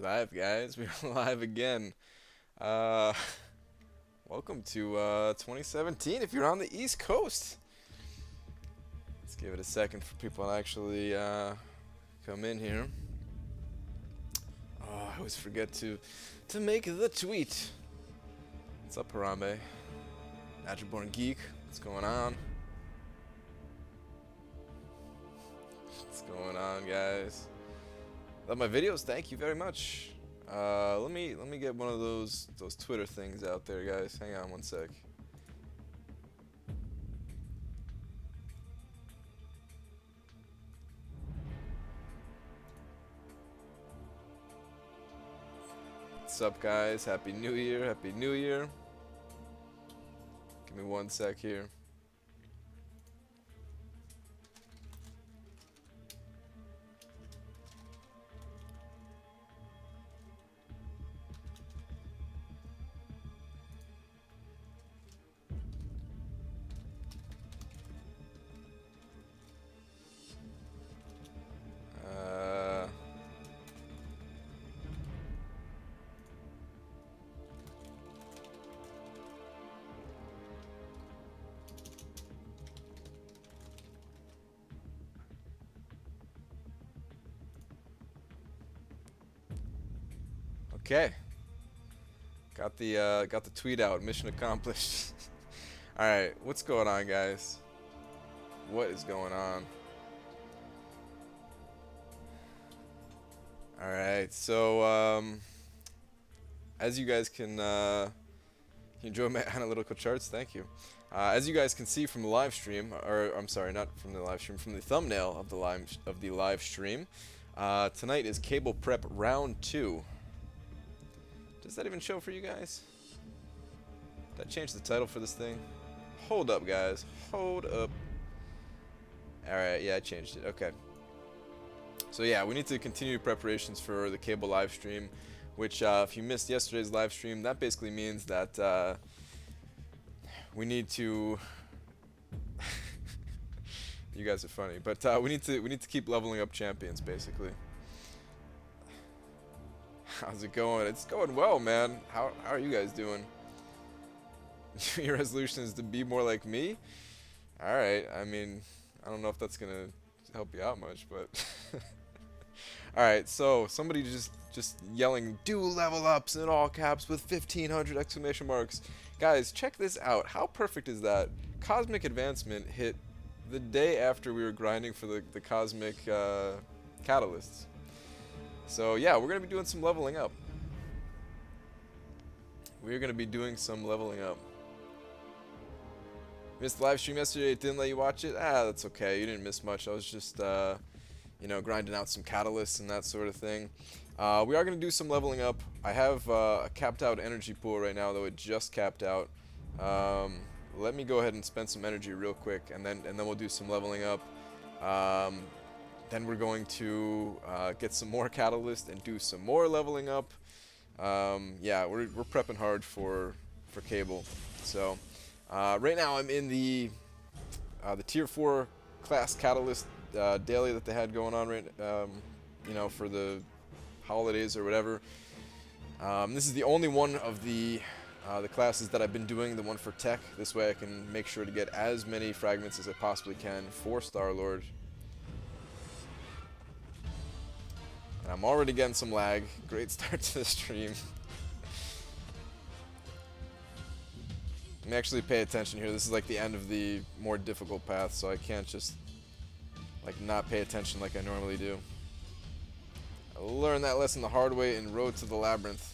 Live, guys. We're live again. Uh, Welcome to 2017. If you're on the East Coast, let's give it a second for people to actually come in here. Oh, I always forget to make the tweet. What's up, Harambe? Natural Born Geek. What's going on? What's going on, guys? Love my videos. Thank you very much. Let me get one of those Twitter things out there, guys. Hang on one sec. What's up, guys? Happy New Year. Happy New Year. Give me one sec here. Uh, okay. Got the tweet out. Mission accomplished. All right, what's going on, guys? What is going on? All right, so as you guys can enjoy my analytical charts. Thank you. As you guys can see from the live stream, or I'm sorry, not from the live stream, from the thumbnail of the live stream, tonight is Cable Prep Round 2. Does that even show for you guys? Did I change the title for this thing? Hold up, guys. Hold up. Alright, yeah, I changed it. Okay. So yeah, we need to continue preparations for the cable live stream, which if you missed yesterday's live stream, that basically means that we need to you guys are funny, but we need to keep leveling up champions, basically. How's it going? It's going well, man. How are you guys doing? Your resolution is to be more like me? Alright, I mean, I don't know if that's gonna help you out much, but alright, so somebody just yelling, do level ups in all caps with 1500 exclamation marks. Guys, check this out. How perfect is that? Cosmic Advancement hit the day after we were grinding for the Cosmic Catalysts. So yeah, we're going to be doing some leveling up. We're going to be doing some leveling up. Missed the live stream yesterday, it didn't let you watch it? Ah, that's okay, you didn't miss much. I was just, you know, grinding out some catalysts and that sort of thing. We are going to do some leveling up. I have a capped out energy pool right now, though it just capped out. Let me go ahead and spend some energy real quick, and then we'll do some leveling up. Then we're going to get some more catalyst and do some more leveling up. Yeah, we're prepping hard for cable. So right now I'm in the tier 4 class catalyst daily that they had going on right, you know, for the holidays or whatever. This is the only one of the classes that I've been doing, the one for tech. This way I can make sure to get as many fragments as I possibly can for Star-Lord. And I'm already getting some lag. Great start to the stream. Let me actually pay attention here. This is like the end of the more difficult path, so I can't just like not pay attention like I normally do. I learned that lesson the hard way in Road to the Labyrinth.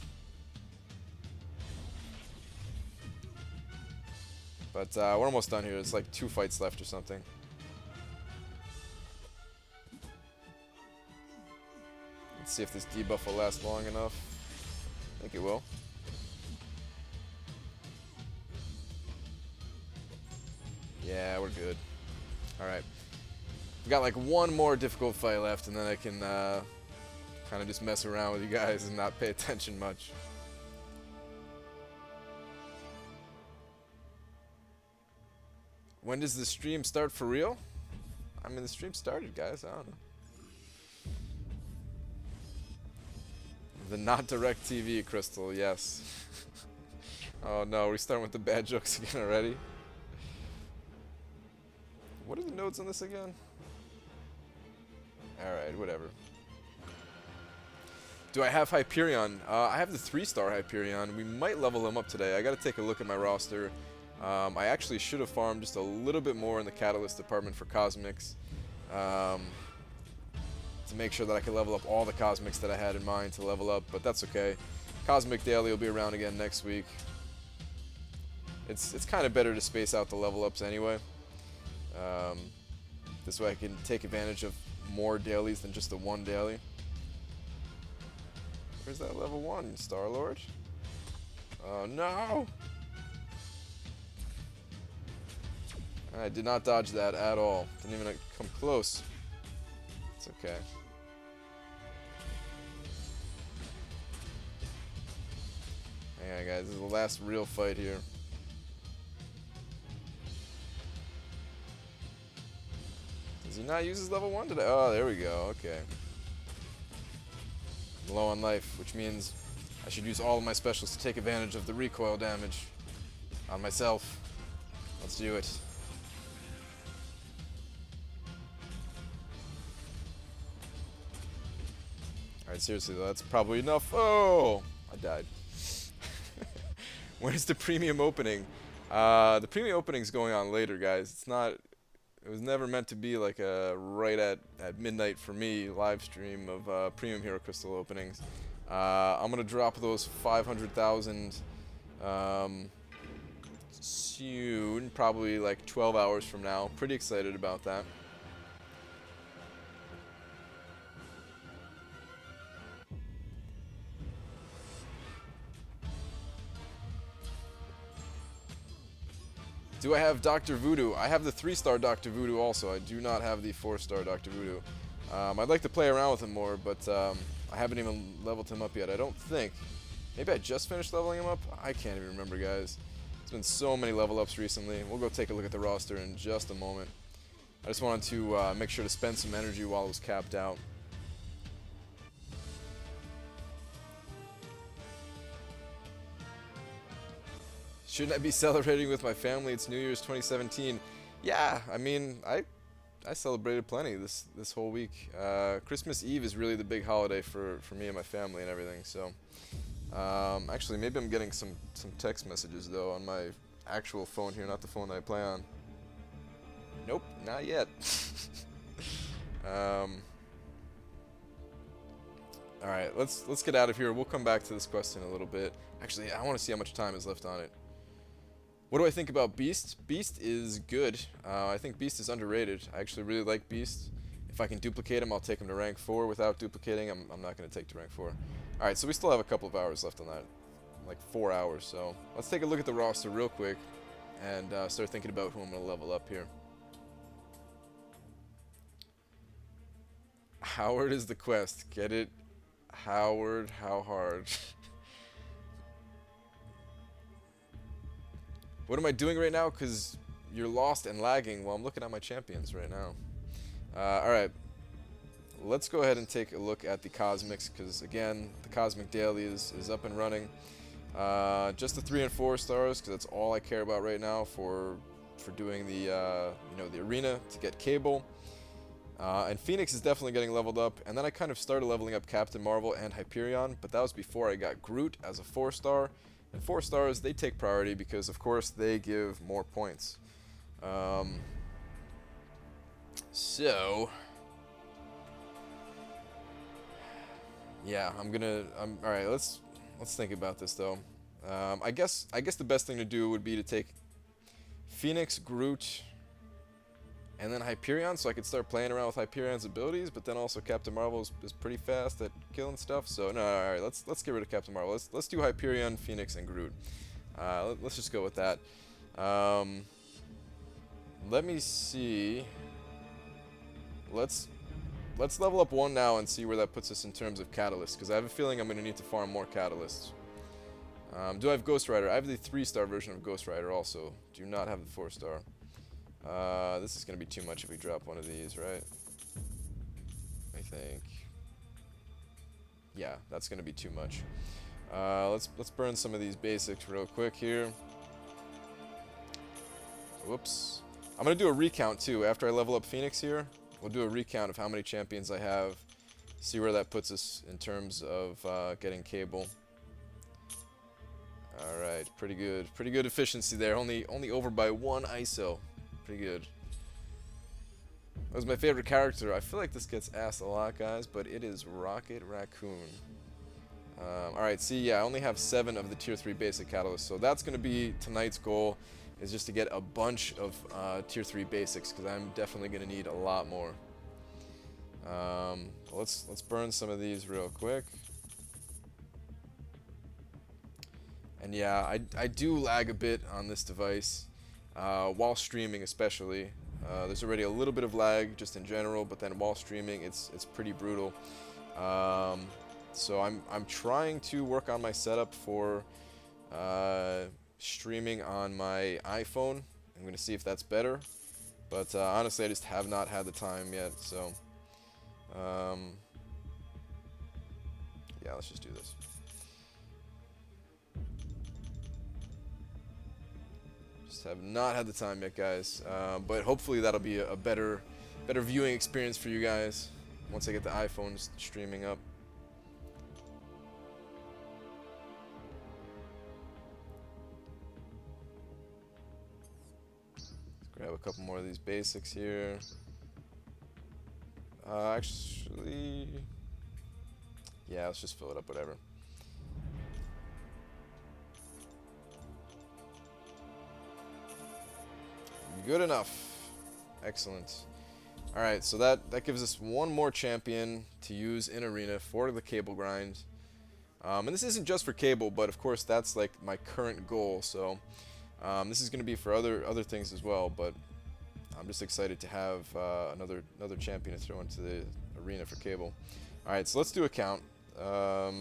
But we're almost done here. It's like 2 fights left or something. Let's see if this debuff will last long enough. I think it will. Yeah, we're good. Alright. We've got like one more difficult fight left, and then I can kind of just mess around with you guys and not pay attention much. When does the stream start for real? I mean, the stream started, guys. I don't know. The not direct TV crystal, yes. Oh no, we're starting with the bad jokes again already. What are the nodes on this again? Alright, whatever. Do I have Hyperion? I have the 3-star Hyperion. We might level him up today. I gotta take a look at my roster. I actually should have farmed just a little bit more in the Catalyst department for Cosmics. To make sure that I could level up all the Cosmics that I had in mind to level up, but that's okay. Cosmic Daily will be around again next week. It's kind of better to space out the level ups anyway. This way I can take advantage of more dailies than just the one daily. Where's that level 1, Star-Lord? Oh no! I did not dodge that at all. Didn't even come close. It's okay. Hang on guys, this is the last real fight here. Does he not use his level 1 today? Oh, there we go, okay. I'm low on life, which means I should use all of my specials to take advantage of the recoil damage on myself. Let's do it. Alright, seriously though, that's probably enough. Oh! I died. When is the premium opening? The premium opening's going on later, guys. It's not... It was never meant to be like a right at midnight for me live stream of premium hero crystal openings. I'm gonna drop those 500,000 soon, probably like 12 hours from now. Pretty excited about that. Do I have Dr. Voodoo? I have the 3-star Dr. Voodoo also. I do not have the 4-star Dr. Voodoo. I'd like to play around with him more, but I haven't even leveled him up yet, I don't think. Maybe I just finished leveling him up? I can't even remember, guys. There's been so many level ups recently. We'll go take a look at the roster in just a moment. I just wanted to make sure to spend some energy while it was capped out. Shouldn't I be celebrating with my family? It's New Year's 2017. Yeah, I mean, I celebrated plenty this whole week. Christmas Eve is really the big holiday for me and my family and everything. So, actually, maybe I'm getting some text messages though on my actual phone here, not the phone that I play on. Nope, not yet. All right, let's get out of here. We'll come back to this question in a little bit. Actually, I want to see how much time is left on it. What do I think about Beast? Beast is good. I think Beast is underrated. I actually really like Beast. If I can duplicate him, I'll take him to rank 4. Without duplicating, I'm not going to take to rank 4. Alright, so we still have a couple of hours left on that. Like 4 hours, so let's take a look at the roster real quick and start thinking about who I'm going to level up here. Howard is the quest. Get it? Howard, how hard? What am I doing right now? Because you're lost and lagging. Well, I'm looking at my champions right now. Alright. Let's go ahead and take a look at the Cosmics, because again, the Cosmic Daily is up and running. Just the 3 and 4 stars, because that's all I care about right now for doing the the arena to get Cable. And Phoenix is definitely getting leveled up, and then I kind of started leveling up Captain Marvel and Hyperion, but that was before I got Groot as a 4-star. And 4 stars, they take priority because, of course, they give more points. So, yeah, all right. Let's think about this though. I guess the best thing to do would be to take Phoenix, Groot, and then Hyperion, so I could start playing around with Hyperion's abilities. But then also Captain Marvel is pretty fast at killing stuff. So no, all right, let's get rid of Captain Marvel. Let's do Hyperion, Phoenix, and Groot. Let's just go with that. Let me see. Let's level up 1 now and see where that puts us in terms of catalysts, because I have a feeling I'm going to need to farm more catalysts. Do I have Ghost Rider? I have the 3-star version of Ghost Rider also. Do not have the 4-star. This is going to be too much if we drop one of these, right? I think. yeah, that's gonna be too much. Let's burn some of these basics real quick here. Whoops. I'm gonna do a recount too after I level up Phoenix here. We'll do a recount of how many champions I have. See where that puts us in terms of getting cable. All right, pretty good. Pretty good efficiency there. Only over by 1 ISO. Pretty good. That was my favorite character. I feel like this gets asked a lot, guys, but it is Rocket Raccoon. Alright, see, yeah, I only have 7 of the tier 3 basic catalysts, so that's going to be tonight's goal, is just to get a bunch of tier 3 basics, because I'm definitely going to need a lot more. Let's burn some of these real quick. And yeah, I do lag a bit on this device, while streaming especially. There's already a little bit of lag just in general, but then while streaming, it's pretty brutal. So I'm trying to work on my setup for streaming on my iPhone. I'm gonna see if that's better, but honestly, I just have not had the time yet. So yeah, let's just do this. Have not had the time yet, guys, but hopefully that'll be a better viewing experience for you guys once I get the iPhone streaming up. Let's grab a couple more of these basics here. Actually, yeah, let's just fill it up, whatever. Good enough. Excellent. Alright, so that gives us one more champion to use in arena for the cable grind. And this isn't just for cable, but of course that's like my current goal. So this is going to be for other things as well. But I'm just excited to have another champion to throw into the arena for cable. Alright, so let's do a count. So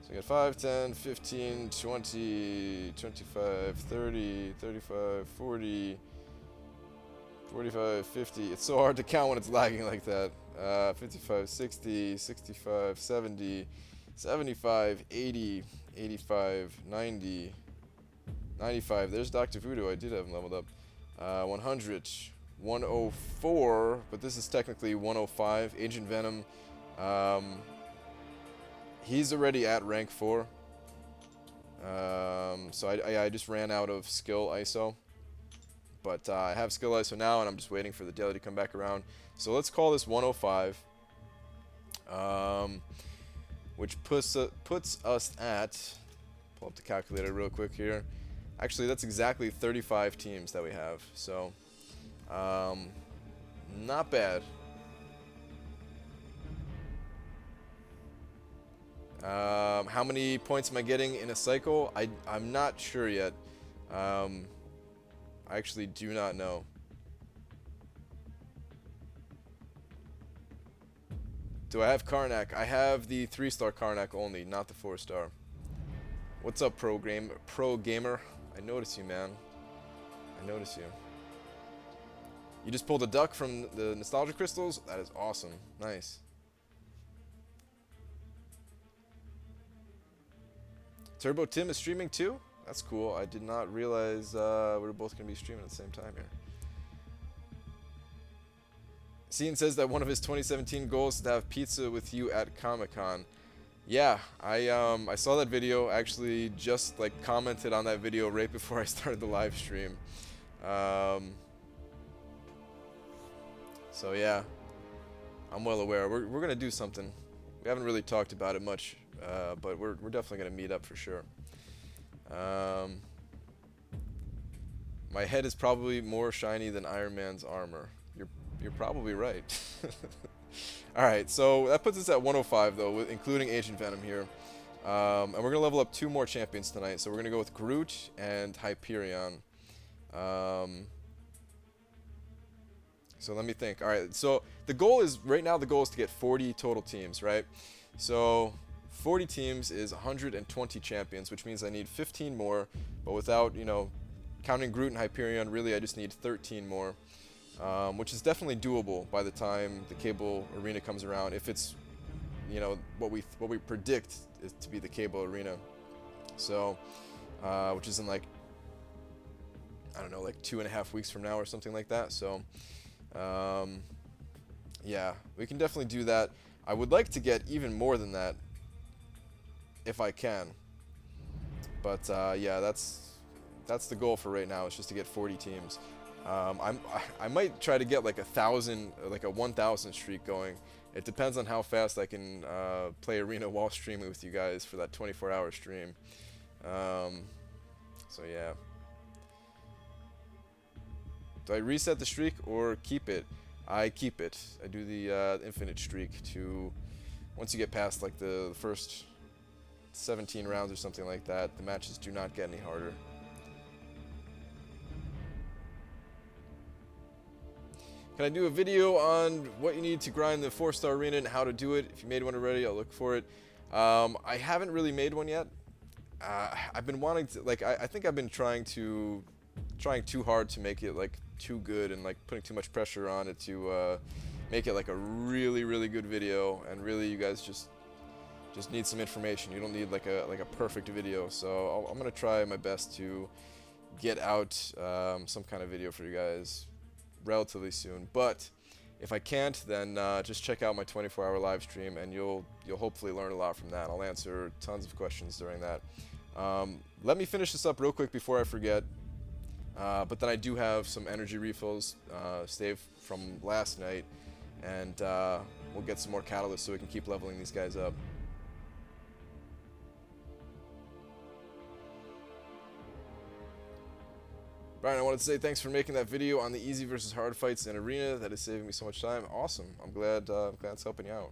we got 5, 10, 15, 20, 25, 30, 35, 40, 45, 50. It's so hard to count when it's lagging like that. 55, 60, 65, 70, 75, 80, 85, 90, 95. There's Dr. Voodoo. I did have him leveled up. 100, 104, but this is technically 105. Agent Venom. He's already at rank 4. So I just ran out of skill ISO. But I have skill ISO now, and I'm just waiting for the daily to come back around. So let's call this 105. Which puts us at... Pull up the calculator real quick here. Actually, that's exactly 35 teams that we have. So, not bad. How many points am I getting in a cycle? I'm not sure yet. I actually do not know. Do I have Karnak? I have the 3-star Karnak only, not the 4-star. What's up, pro gamer? I notice you, man. I notice you. You just pulled a duck from the nostalgia crystals? That is awesome. Nice. Turbo Tim is streaming too? That's cool. I did not realize we're both going to be streaming at the same time here. Cian says that one of his 2017 goals is to have pizza with you at Comic-Con. Yeah, I saw that video. Actually, just like commented on that video right before I started the live stream. So yeah, I'm well aware. We're gonna do something. We haven't really talked about it much, but we're definitely gonna meet up for sure. My head is probably more shiny than Iron Man's armor. You're probably right. Alright, so that puts us at 105 though, including Agent Venom here. And we're going to level up 2 more champions tonight. So we're going to go with Groot and Hyperion. So let me think. Alright, so the goal is, right now the goal is to get 40 total teams, right? So 40 teams is 120 champions, which means I need 15 more. But without, you know, counting Groot and Hyperion, really I just need 13 more. Which is definitely doable by the time the cable arena comes around, if it's what we predict is to be the Cable Arena. So, which is in like, I don't know, like 2.5 weeks from now or something like that. So, yeah, we can definitely do that. I would like to get even more than that if I can. But yeah, that's the goal for right now. It's just to get 40 teams. I might try to get like 1,000, like a 1,000 streak going. It depends on how fast I can play Arena while streaming with you guys for that 24-hour stream. So yeah. Do I reset the streak or keep it? I keep it. I do the infinite streak to, once you get past like the first 17 rounds or something like that, the matches do not get any harder. Can I do a video on what you need to grind the 4-star arena and how to do it? If you made one already, I'll look for it. I haven't really made one yet. I've been wanting to, like, I think I've been trying too hard to make it like too good and like putting too much pressure on it to make it like a really, really good video. And really, you guys just need some information. You don't need like a perfect video. So I'm gonna try my best to get out some kind of video for you guys relatively soon. But if I can't, then just check out my 24-hour live stream, and you'll hopefully learn a lot from that. I'll answer tons of questions during that. Let me finish this up real quick before I forget. But then I do have some energy refills saved from last night, and we'll get some more catalysts so we can keep leveling these guys up. Brian, I wanted to say thanks for making that video on the easy versus hard fights in Arena. That is saving me so much time. Awesome. I'm glad it's helping you out.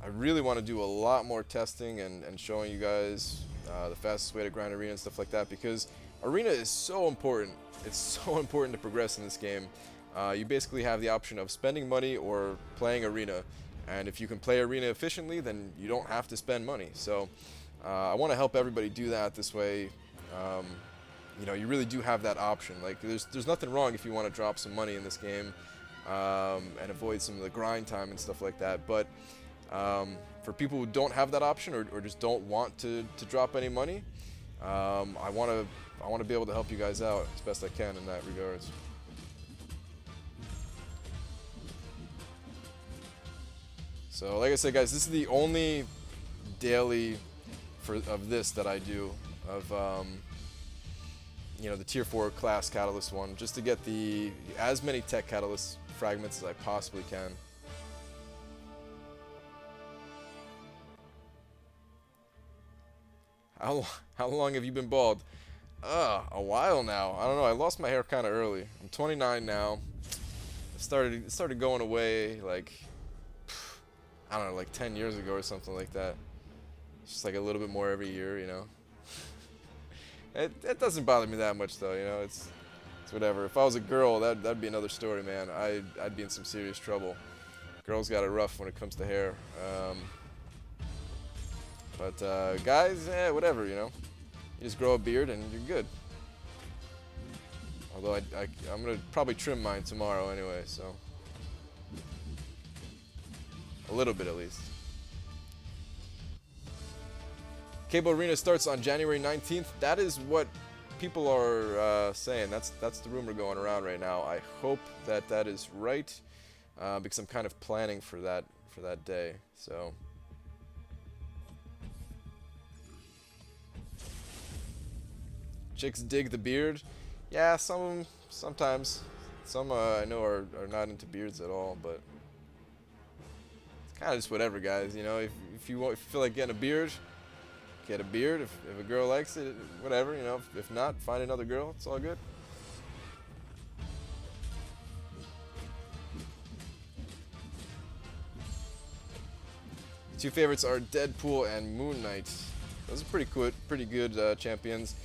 I really want to do a lot more testing and showing you guys the fastest way to grind Arena and stuff like that, because Arena is so important. It's so important to progress in this game. You basically have the option of spending money or playing Arena, and if you can play Arena efficiently, then you don't have to spend money. So I want to help everybody do that this way. You know, you really do have that option. Like, there's nothing wrong if you want to drop some money in this game and avoid some of the grind time and stuff like that. But for people who don't have that option or just don't want to drop any money, I want to be able to help you guys out as best I can in that regards. So, like I said, guys, this is the only daily of this that I do of you know, the tier 4 class catalyst one, just to get as many tech catalyst fragments as I possibly can. How long have you been bald? A while now. I don't know. I lost my hair kind of early. I'm 29 now. It started going away like, I don't know, like 10 years ago or something like that. Just like a little bit more every year, you know. It doesn't bother me that much though, you know. It's whatever. If I was a girl, that'd be another story, man. I'd be in some serious trouble. Girls got it rough when it comes to hair. But guys, whatever, you know. You just grow a beard and you're good. Although I'm gonna probably trim mine tomorrow anyway, so a little bit at least. Cable Arena starts on January 19th. That is what people are saying. That's the rumor going around right now. I hope that is right, because I'm kind of planning for that day. So. Chicks dig the beard. Yeah, sometimes. Some I know are not into beards at all, but it's kind of just whatever, guys. You know, if you feel like getting a beard, get a beard. If a girl likes it, whatever, you know. If not, find another girl. It's all good. Two favorites are Deadpool and Moon Knight. Those are pretty good champions.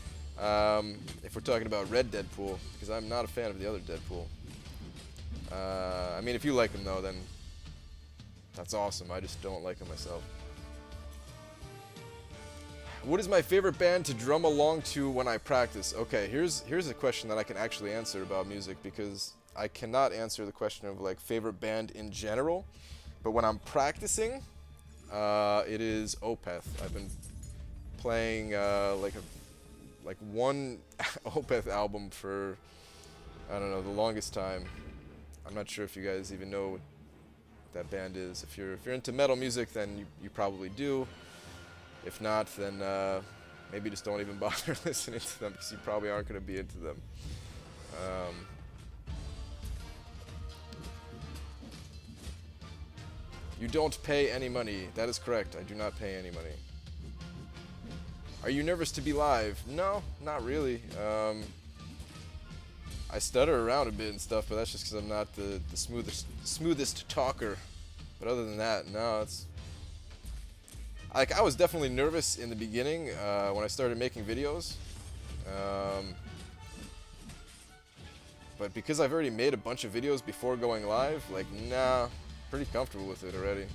If we're talking about Red Deadpool, because I'm not a fan of the other Deadpool. I mean, if you like him though, then that's awesome. I just don't like him myself. What is my favorite band to drum along to when I practice? Okay, here's a question that I can actually answer about music, because I cannot answer the question of like favorite band in general. But when I'm practicing, it is Opeth. I've been playing like one Opeth album for, I don't know, the longest time. I'm not sure if you guys even know what that band is. If you're into metal music, then you probably do. If not, then maybe just don't even bother listening to them, because you probably aren't going to be into them. You don't pay any money. That is correct. I do not pay any money. Are you nervous to be live? No, not really. I stutter around a bit and stuff, but that's just because I'm not the smoothest talker. But other than that, no, it's... Like, I was definitely nervous in the beginning when I started making videos. But because I've already made a bunch of videos before going live, like, nah, pretty comfortable with it already.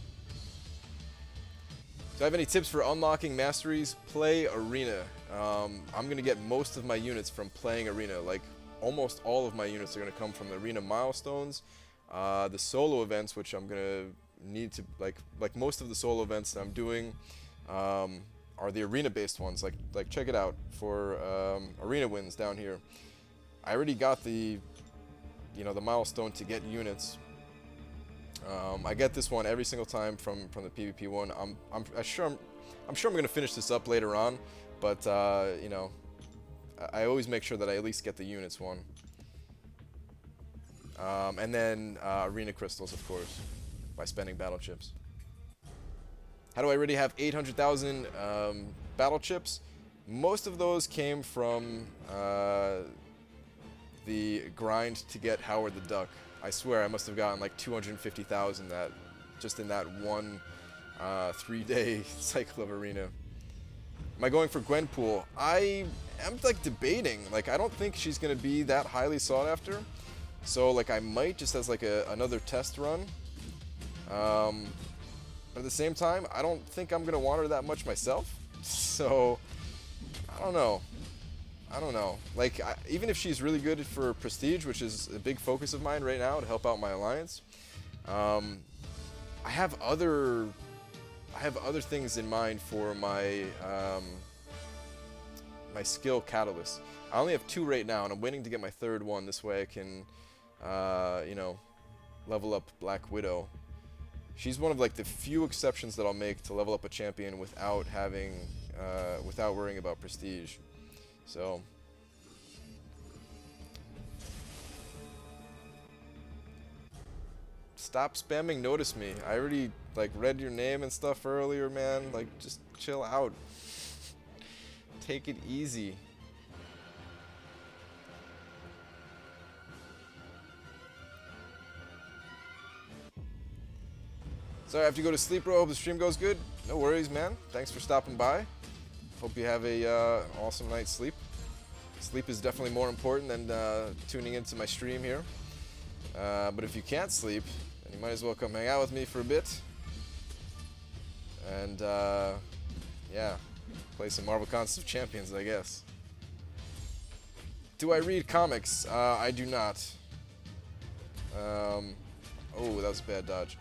Do I have any tips for unlocking masteries? Play Arena. I'm going to get most of my units from playing Arena. Like, almost all of my units are going to come from the Arena milestones. The solo events, which I'm going to need to, like most of the solo events that I'm doing are the Arena-based ones. Like check it out for Arena wins down here. I already got the, the milestone to get units. I get this one every single time from the PvP one. I'm sure I'm going to finish this up later on, but I always make sure that I at least get the units one. And then arena crystals, of course, by spending battle chips. How do I already have 800,000 battle chips? Most of those came from the grind to get Howard the Duck. I swear I must have gotten like 250,000 just in that one 3-day cycle of Arena. Am I going for Gwenpool? I am like debating. Like, I don't think she's gonna be that highly sought after. So like I might just as like another test run. But at the same time, I don't think I'm gonna want her that much myself. So I don't know. Like, even if she's really good for Prestige, which is a big focus of mine right now to help out my alliance, I have other things in mind for my my skill catalyst. I only have 2 right now, and I'm waiting to get my 3rd one. This way I can, level up Black Widow. She's one of like the few exceptions that I'll make to level up a champion without having, without worrying about Prestige. So, stop spamming notice me. I already like read your name and stuff earlier, man. Like, just chill out. Take it easy. Sorry, I have to go to sleep, bro. Hope the stream goes good. No worries, man. Thanks for stopping by. Hope you have a awesome night's sleep. Sleep is definitely more important than tuning into my stream here. But if you can't sleep, then you might as well come hang out with me for a bit. And yeah, play some Marvel Contest of Champions, I guess. Do I read comics? I do not. Oh, that was a bad dodge.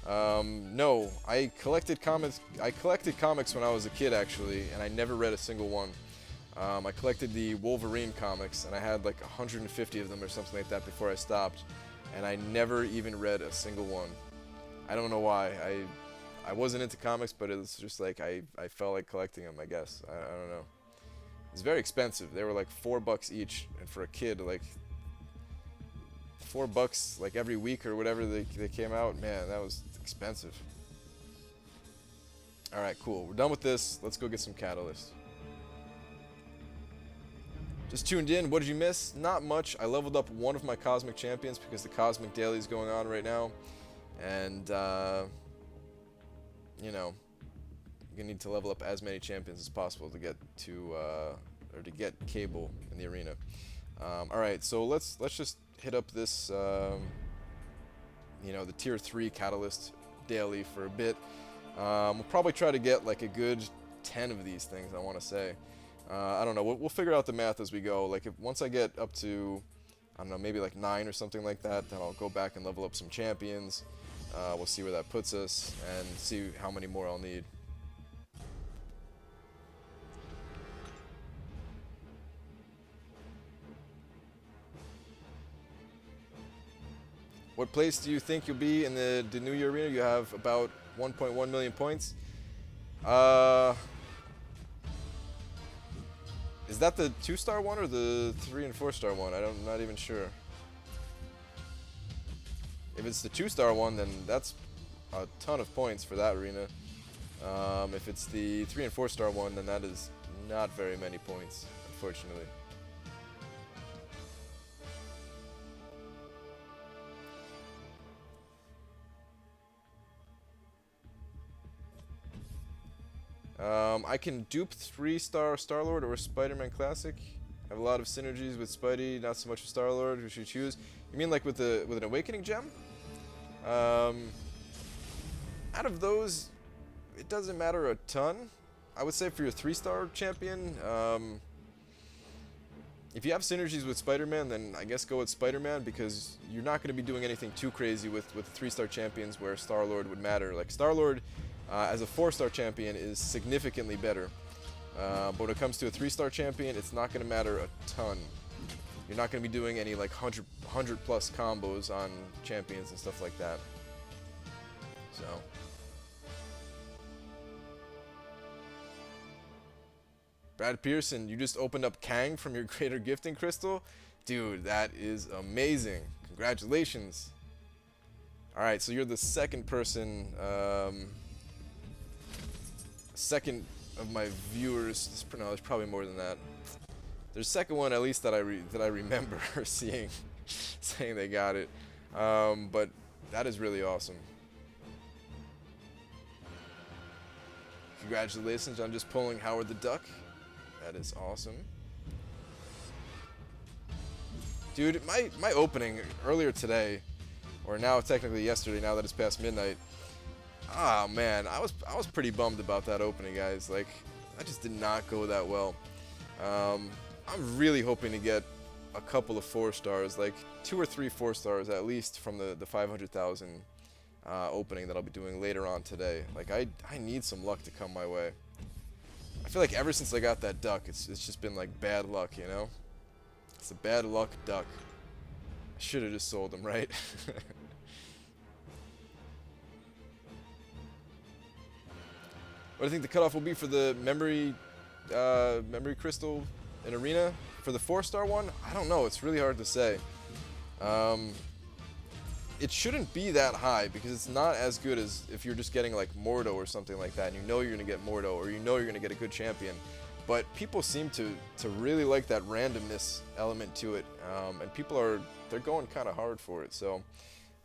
No, I collected comics when I was a kid, actually, and I never read a single one. I collected the Wolverine comics, and I had like 150 of them or something like that before I stopped, and I never even read a single one. I don't know why. I wasn't into comics, but it was just like I felt like collecting them, I guess. I don't know. It's very expensive. They were like $4 each, and for a kid, like $4 like every week or whatever they came out, man, that was expensive. Alright, cool. We're done with this. Let's go get some catalyst. Just tuned in. What did you miss? Not much. I leveled up one of my Cosmic Champions because the Cosmic Daily is going on right now. And, you know, you're gonna need to level up as many champions as possible to get to, or to get Cable in the arena. Alright, so let's just hit up this, you know, the tier 3 catalyst daily for a bit. We'll probably try to get like a good 10 of these things, I want to say. I don't know, we'll figure out the math as we go. Like, once I get up to, I don't know, maybe like 9 or something like that, then I'll go back and level up some champions. We'll see where that puts us and see how many more I'll need. What place do you think you'll be in the New Year Arena? You have about 1.1 million points. Is that the 2-star one or the 3 and 4-star one? I'm not even sure. If it's the 2-star one, then that's a ton of points for that arena. If it's the 3 and 4-star one, then that is not very many points, unfortunately. I can dupe 3-star Star-Lord or Spider-Man Classic. I have a lot of synergies with Spidey, not so much with Star-Lord. Who should choose? You mean like with an Awakening Gem? Out of those, it doesn't matter a ton. I would say for your 3-star champion, if you have synergies with Spider-Man, then I guess go with Spider-Man, because you're not going to be doing anything too crazy with 3-star champions where Star-Lord would matter. Like Star-Lord, as a 4-star champion, is significantly better. But when it comes to a 3-star champion, it's not going to matter a ton. You're not going to be doing any like 100 plus combos on champions and stuff like that. So. Brad Pearson, you just opened up Kang from your Greater Gifting Crystal? Dude, that is amazing. Congratulations. Alright, so you're the second person, second of my viewers. No, there's probably more than that. There's a second one at least that I remember saying they got it. But that is really awesome. Congratulations on just pulling Howard the Duck. That is awesome. Dude, my opening earlier today, or now technically yesterday, now that it's past midnight. Ah man, I was pretty bummed about that opening, guys. Like, that just did not go that well. I'm really hoping to get a couple of 4-stars, like 2 or 3 4-stars at least from the 500,000 opening that I'll be doing later on today. Like, I need some luck to come my way. I feel like ever since I got that duck, it's just been like bad luck, you know? It's a bad luck duck. I should have just sold him, right? What do you think the cutoff will be for the memory crystal in arena? For the 4-star one? I don't know. It's really hard to say. It shouldn't be that high because it's not as good as if you're just getting like Mordo or something like that, and you know you're going to get Mordo, or you know you're going to get a good champion. But people seem to really like that randomness element to it, and they're going kind of hard for it. So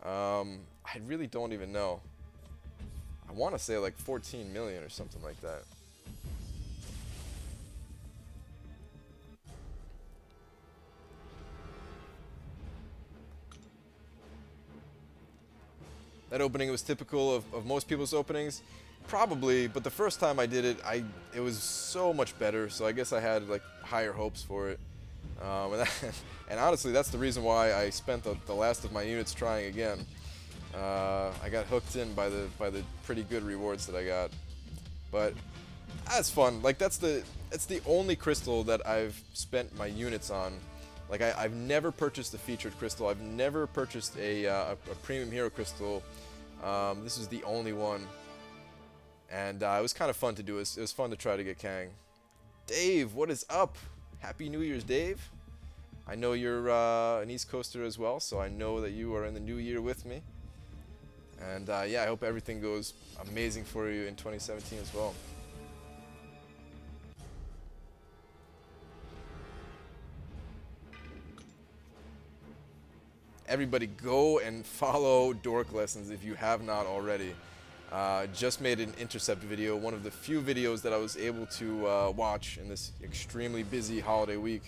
I really don't even know. I want to say like 14 million or something like that. That opening was typical of most people's openings. Probably, but the first time I did it, it was so much better, so I guess I had like higher hopes for it. And honestly, that's the reason why I spent the last of my units trying again. I got hooked in by the pretty good rewards that I got. But that's fun. Like, that's the only crystal that I've spent my units on. Like, I've never purchased a featured crystal. I've never purchased a premium hero crystal. This is the only one. And it was kind of fun to do. It was fun to try to get Kang. Dave, what is up? Happy New Year's, Dave. I know you're an East Coaster as well, so I know that you are in the new year with me. And yeah, I hope everything goes amazing for you in 2017 as well. Everybody go and follow Dork Lessons if you have not already. Just made an Intercept video, one of the few videos that I was able to watch in this extremely busy holiday week.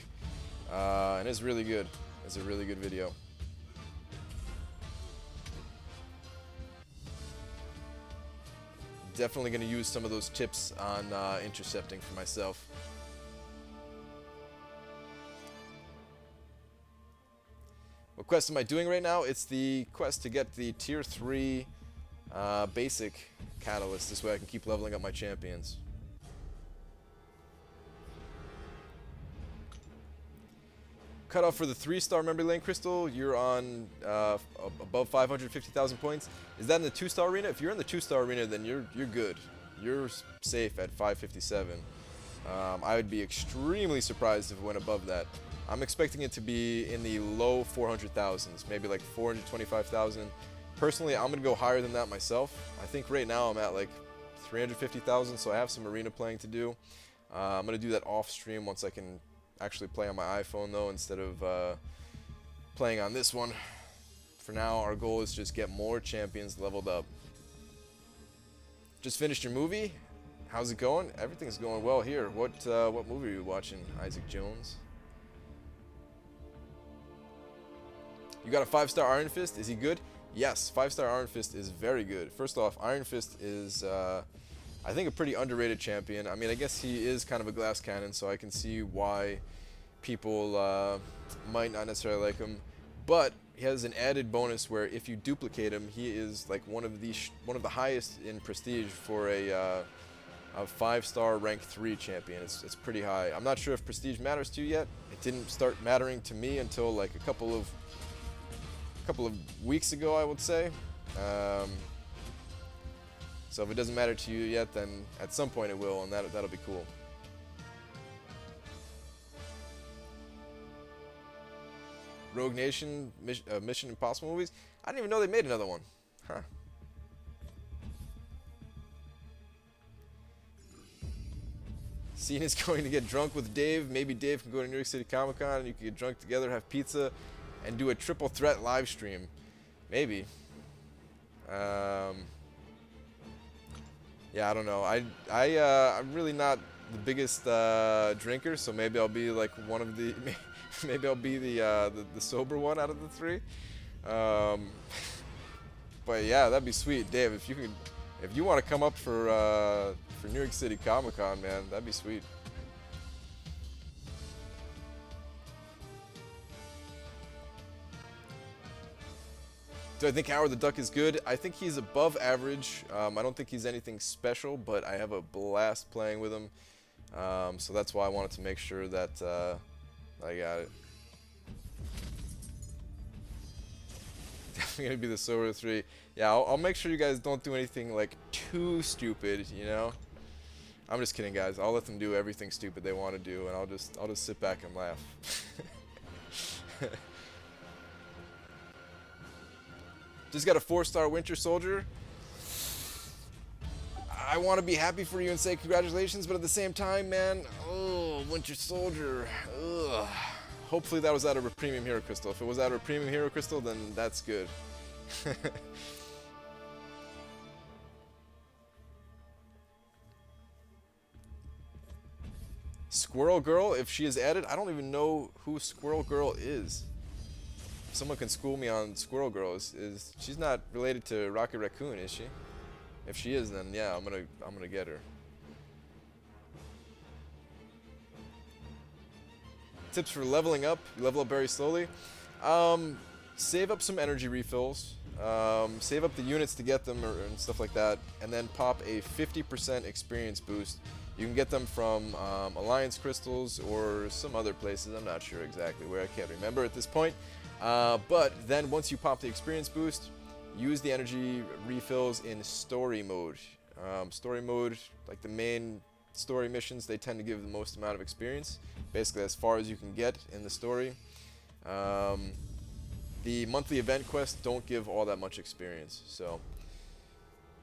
And it's really good. It's a really good video. Definitely going to use some of those tips on intercepting for myself. What quest am I doing right now? It's the quest to get the tier 3 basic catalyst. This way I can keep leveling up my champions. Cutoff for the 3-star memory lane crystal, you're on above 550,000 points. Is that in the 2-star arena? If you're in the 2-star arena, then you're good. You're safe at 557. I would be extremely surprised if it went above that. I'm expecting it to be in the low 400,000s, maybe like 425,000. Personally, I'm going to go higher than that myself. I think right now I'm at like 350,000, so I have some arena playing to do. I'm going to do that off stream once I can actually play on my iPhone though, instead of playing on this one. For now, our goal is just get more champions leveled up. Just finished your movie? How's it going? Everything's going well here. What movie are you watching, Isaac Jones? You got a 5-star Iron Fist? Is he good? Yes, 5-star Iron Fist is very good. First off, Iron Fist is, I think, a pretty underrated champion. I mean, I guess he is kind of a glass cannon, so I can see why people might not necessarily like him. But he has an added bonus where if you duplicate him, he is like one of the highest in prestige for a 5-star rank 3 champion. It's pretty high. I'm not sure if prestige matters to you yet. It didn't start mattering to me until like a couple of weeks ago, I would say. So if it doesn't matter to you yet, then at some point it will, and that'll be cool. Rogue Nation, Mission Impossible movies? I didn't even know they made another one. Huh. Cena's going to get drunk with Dave. Maybe Dave can go to New York City Comic Con and you can get drunk together, have pizza, and do a triple threat live stream. Maybe. Yeah, I don't know. I'm really not the biggest drinker, so maybe I'll be like one of the maybe I'll be the sober one out of the 3. But yeah, that'd be sweet, Dave. If you want to come up for New York City Comic Con, man, that'd be sweet. Do I think Howard the Duck is good? I think he's above average. I don't think he's anything special, but I have a blast playing with him. So that's why I wanted to make sure that I got it. Definitely gonna be the sober 3. Yeah, I'll make sure you guys don't do anything like too stupid, you know? I'm just kidding, guys. I'll let them do everything stupid they want to do, and I'll just sit back and laugh. Just got a 4-star Winter Soldier. I want to be happy for you and say congratulations, but at the same time, man, oh, Winter Soldier. Ugh. Hopefully that was out of a premium hero crystal. If it was out of a premium hero crystal, then that's good. Squirrel Girl, if she is added, I don't even know who Squirrel Girl is. If someone can school me on Squirrel Girl, she's not related to Rocket Raccoon, is she? If she is, then yeah, I'm gonna get her. Tips for leveling up. You level up very slowly. Save up some energy refills. Save up the units to get them and stuff like that, and then pop a 50% experience boost. You can get them from Alliance crystals or some other places. I'm not sure exactly where. I can't remember at this point. But then once you pop the experience boost, use the energy refills in story mode. Story mode, like the main story missions, they tend to give the most amount of experience, basically as far as you can get in the story. The monthly event quests don't give all that much experience, so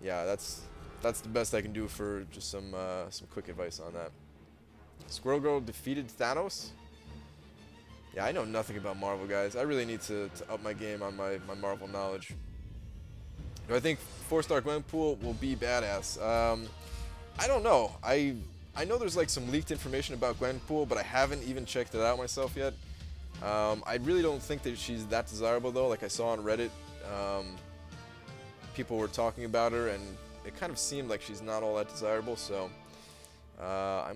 yeah, that's the best I can do for just some quick advice on that. Squirrel Girl defeated Thanos? Yeah, I know nothing about Marvel, guys. I really need to up my game on my Marvel knowledge. Do I think 4-star Gwenpool will be badass? I don't know. I know there's like some leaked information about Gwenpool, but I haven't even checked it out myself yet. I really don't think that she's that desirable though. Like I saw on Reddit, people were talking about her, and it kind of seemed like she's not all that desirable. So I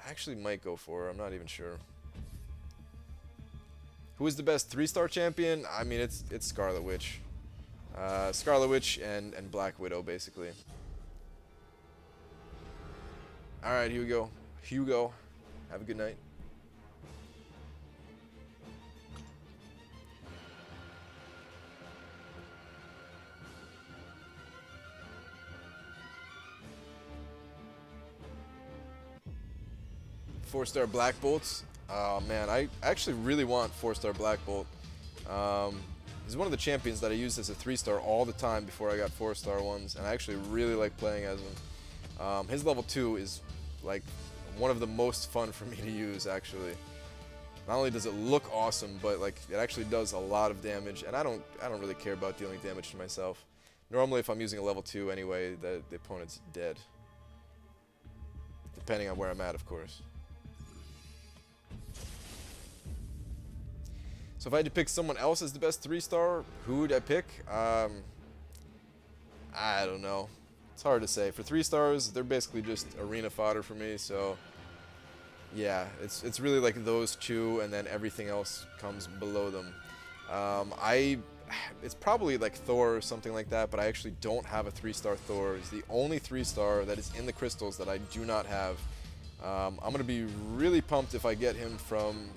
actually might go for her. I'm not even sure. Who is the best 3-star champion? I mean, it's Scarlet Witch. Scarlet Witch and Black Widow, basically. Alright, here we go. Hugo, have a good night. Four-star Black Bolts. Oh man, I actually really want 4-star Black Bolt. He's one of the champions that I used as a 3-star all the time before I got 4-star ones, and I actually really like playing as him. His level 2 is like one of the most fun for me to use, actually. Not only does it look awesome, but like it actually does a lot of damage, and I don't really care about dealing damage to myself. Normally, if I'm using a level 2 anyway, the opponent's dead. Depending on where I'm at, of course. So if I had to pick someone else as the best 3-star, who would I pick? I don't know. It's hard to say. For 3-stars, they're basically just arena fodder for me, so yeah, it's really like those two, and then everything else comes below them. It's probably like Thor or something like that, but I actually don't have a 3-star Thor. He's the only 3-star that is in the crystals that I do not have. I'm gonna be really pumped if I get him from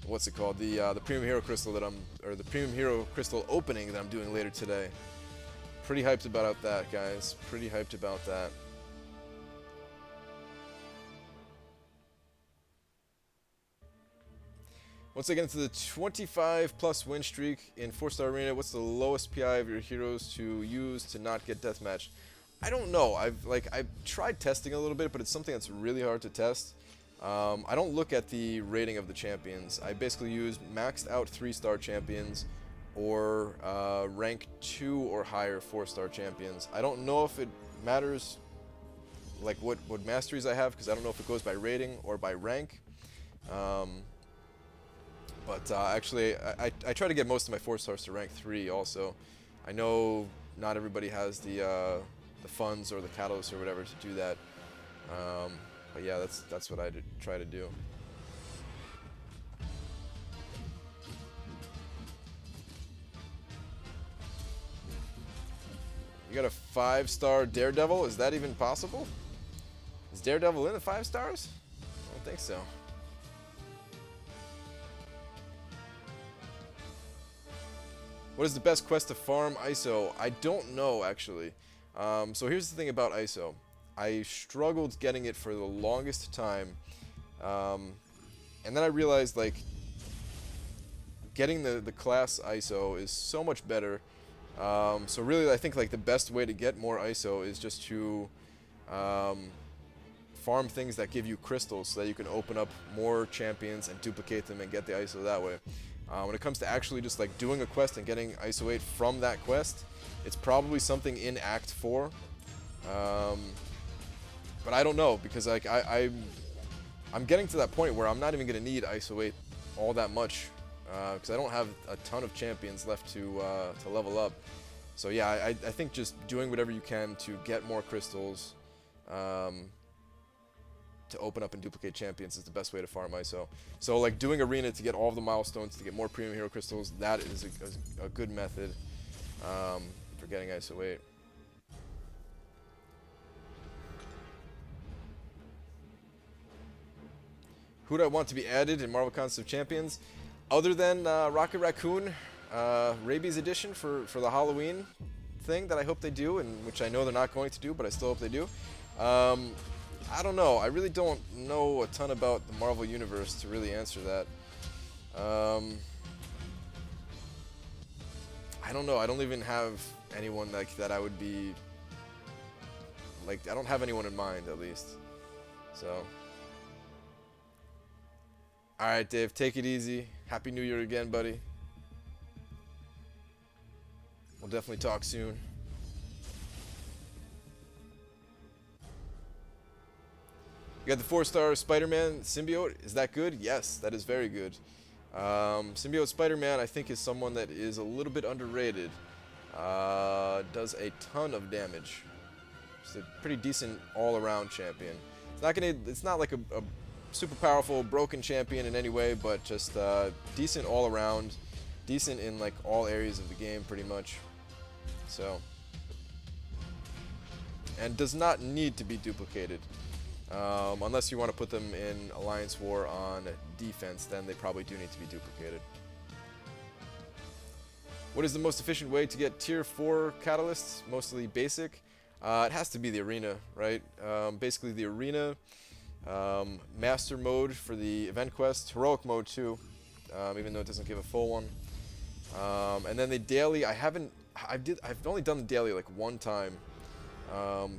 what's it called? The Premium Hero Crystal the Premium Hero Crystal opening that I'm doing later today. Pretty hyped about that, guys. Pretty hyped about that. Once I get into the 25+ win streak in 4-star arena, what's the lowest PI of your heroes to use to not get deathmatch? I don't know. I've tried testing a little bit, but it's something that's really hard to test. I don't look at the rating of the champions. I basically use maxed out 3-star champions or rank 2 or higher 4-star champions. I don't know if it matters like what masteries I have, because I don't know if it goes by rating or by rank. But actually, I try to get most of my 4-stars to rank 3 also. I know not everybody has the funds or the catalyst or whatever to do that. But yeah, that's what I try to do. You got a 5-star Daredevil? Is that even possible? Is Daredevil in the 5 stars? I don't think so. What is the best quest to farm ISO? I don't know, actually. So here's the thing about ISO. I struggled getting it for the longest time, and then I realized like getting the class ISO is so much better. So really, I think like the best way to get more ISO is just to farm things that give you crystals, so that you can open up more champions and duplicate them and get the ISO that way. When it comes to actually just like doing a quest and getting ISO 8 from that quest, it's probably something in Act 4. But I don't know, because like I'm getting to that point where I'm not even gonna need ISO 8 all that much, because I don't have a ton of champions left to level up. So yeah, I think just doing whatever you can to get more crystals, to open up and duplicate champions is the best way to farm ISO. So like doing arena to get all of the milestones to get more premium hero crystals, that is a good method for getting ISO 8. Who do I want to be added in Marvel Contest of Champions? Other than Rocket Raccoon, Rabies Edition for the Halloween thing that I hope they do, and which I know they're not going to do, but I still hope they do. I don't know. I really don't know a ton about the Marvel Universe to really answer that. I don't know. I don't even have anyone like that I would be... Like, I don't have anyone in mind, at least. So... Alright, Dave, take it easy. Happy New Year again, buddy. We'll definitely talk soon. You got the 4-star Spider-Man symbiote. Is that good? Yes, that is very good. Symbiote Spider-Man, I think, is someone that is a little bit underrated. Does a ton of damage. Just a pretty decent all-around champion. It's not like a super powerful broken champion in any way, but just decent all around. decent in like all areas of the game pretty much. So, and does not need to be duplicated. Unless you want to put them in Alliance War on defense, then they probably do need to be duplicated. What is the most efficient way to get tier 4 catalysts? Mostly basic. It has to be the arena, right? Basically the arena, master mode for the event quest, heroic mode too, even though it doesn't give a full one. And then the daily, I've only done the daily like one time,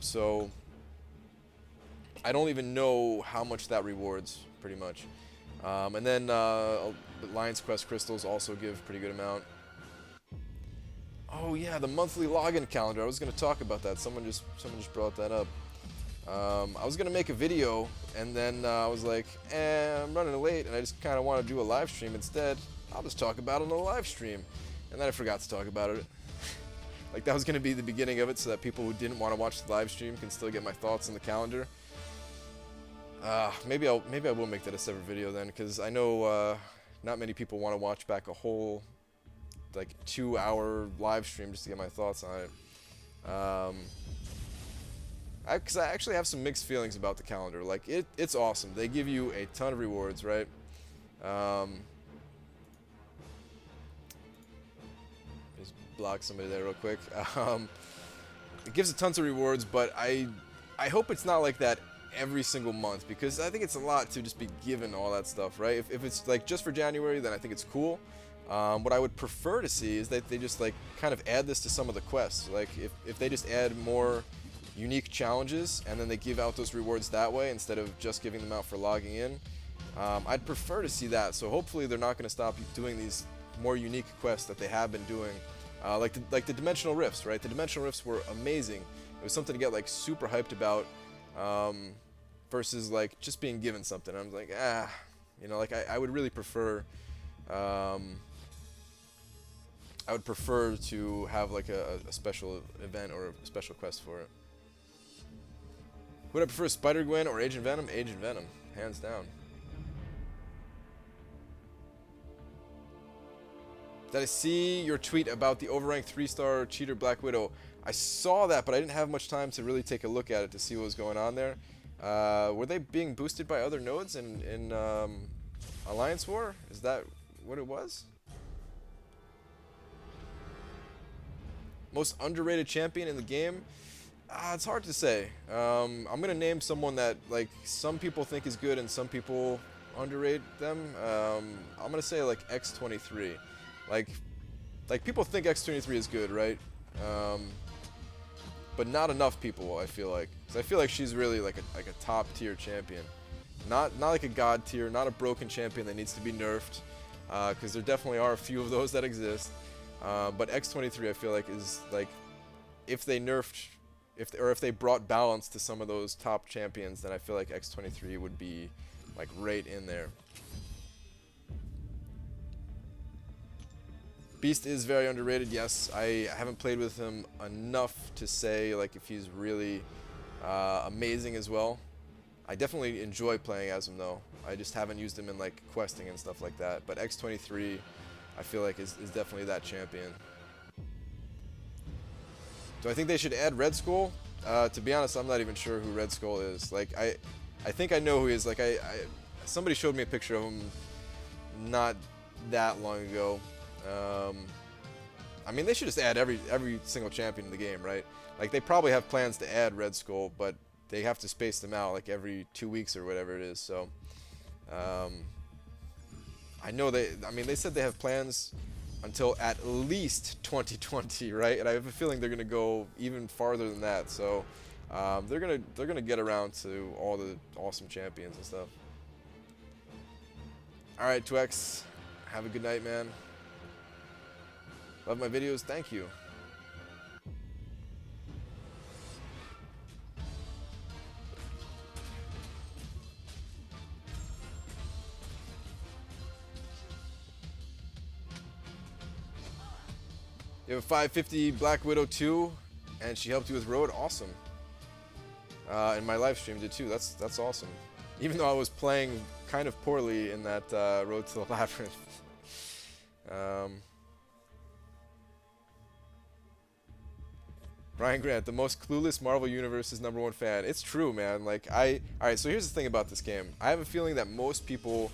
so I don't even know how much that rewards, pretty much. And then Lion's Quest crystals also give a pretty good amount. Oh yeah, the monthly login calendar. I was gonna talk about that. Someone just brought that up. I was gonna make a video, and then I was like, I'm running late, and I just kind of want to do a live stream instead. I'll just talk about it on a live stream, and then I forgot to talk about it. Like that was gonna be the beginning of it, so that people who didn't want to watch the live stream can still get my thoughts on the calendar. Maybe I will make that a separate video then, because I know not many people want to watch back a whole like 2-hour live stream just to get my thoughts on it. Because I actually have some mixed feelings about the calendar. Like it's awesome. They give you a ton of rewards, right? Just block somebody there real quick. It gives a tons of rewards, but I hope it's not like that every single month, because I think it's a lot to just be given all that stuff, right? If it's like just for January, then I think it's cool. What I would prefer to see is that they just like kind of add this to some of the quests. Like if they just add more unique challenges and then they give out those rewards that way instead of just giving them out for logging in. I'd prefer to see that. So hopefully they're not going to stop doing these more unique quests that they have been doing. Like the Dimensional Rifts, right? The Dimensional Rifts were amazing. It was something to get like super hyped about, versus like just being given something. I was like, you know, like I would really prefer, I would prefer to have like a special event or a special quest for it. Would I prefer Spider-Gwen or Agent Venom? Agent Venom, hands down. Did I see your tweet about the overranked 3-star cheater Black Widow? I saw that, but I didn't have much time to really take a look at it to see what was going on there. Were they being boosted by other nodes in Alliance War? Is that what it was? Most underrated champion in the game? It's hard to say. I'm gonna name someone that like some people think is good and some people underrate them. I'm gonna say like X23. Like people think X23 is good, right? But not enough people, I feel like. 'Cause I feel like she's really like a top tier champion. Not like a god tier, not a broken champion that needs to be nerfed. Because there definitely are a few of those that exist. But X23 I feel like is like, if they nerfed, if they brought balance to some of those top champions, then I feel like X23 would be like right in there. Beast is very underrated, yes. I haven't played with him enough to say like if he's really amazing as well. I definitely enjoy playing as him though. I just haven't used him in like questing and stuff like that. But X23 I feel like is definitely that champion. Do I think they should add Red Skull? To be honest, I'm not even sure who Red Skull is. Like I think I know who he is. Like somebody showed me a picture of him not that long ago. I mean, they should just add every single champion in the game, right? Like they probably have plans to add Red Skull, but they have to space them out like every 2 weeks or whatever it is. So I know they said they have plans until at least 2020, right? And I have a feeling they're gonna go even farther than that. So they're gonna get around to all the awesome champions and stuff. All right, 2X, have a good night, man. Love my videos, thank you. You have a 550 Black Widow 2, and she helped you with Road. Awesome. And my live stream did too. That's awesome. Even though I was playing kind of poorly in that Road to the Labyrinth. Brian Grant, the most clueless Marvel Universe's #1 fan. It's true, man. Like, alright, so here's the thing about this game. I have a feeling that most people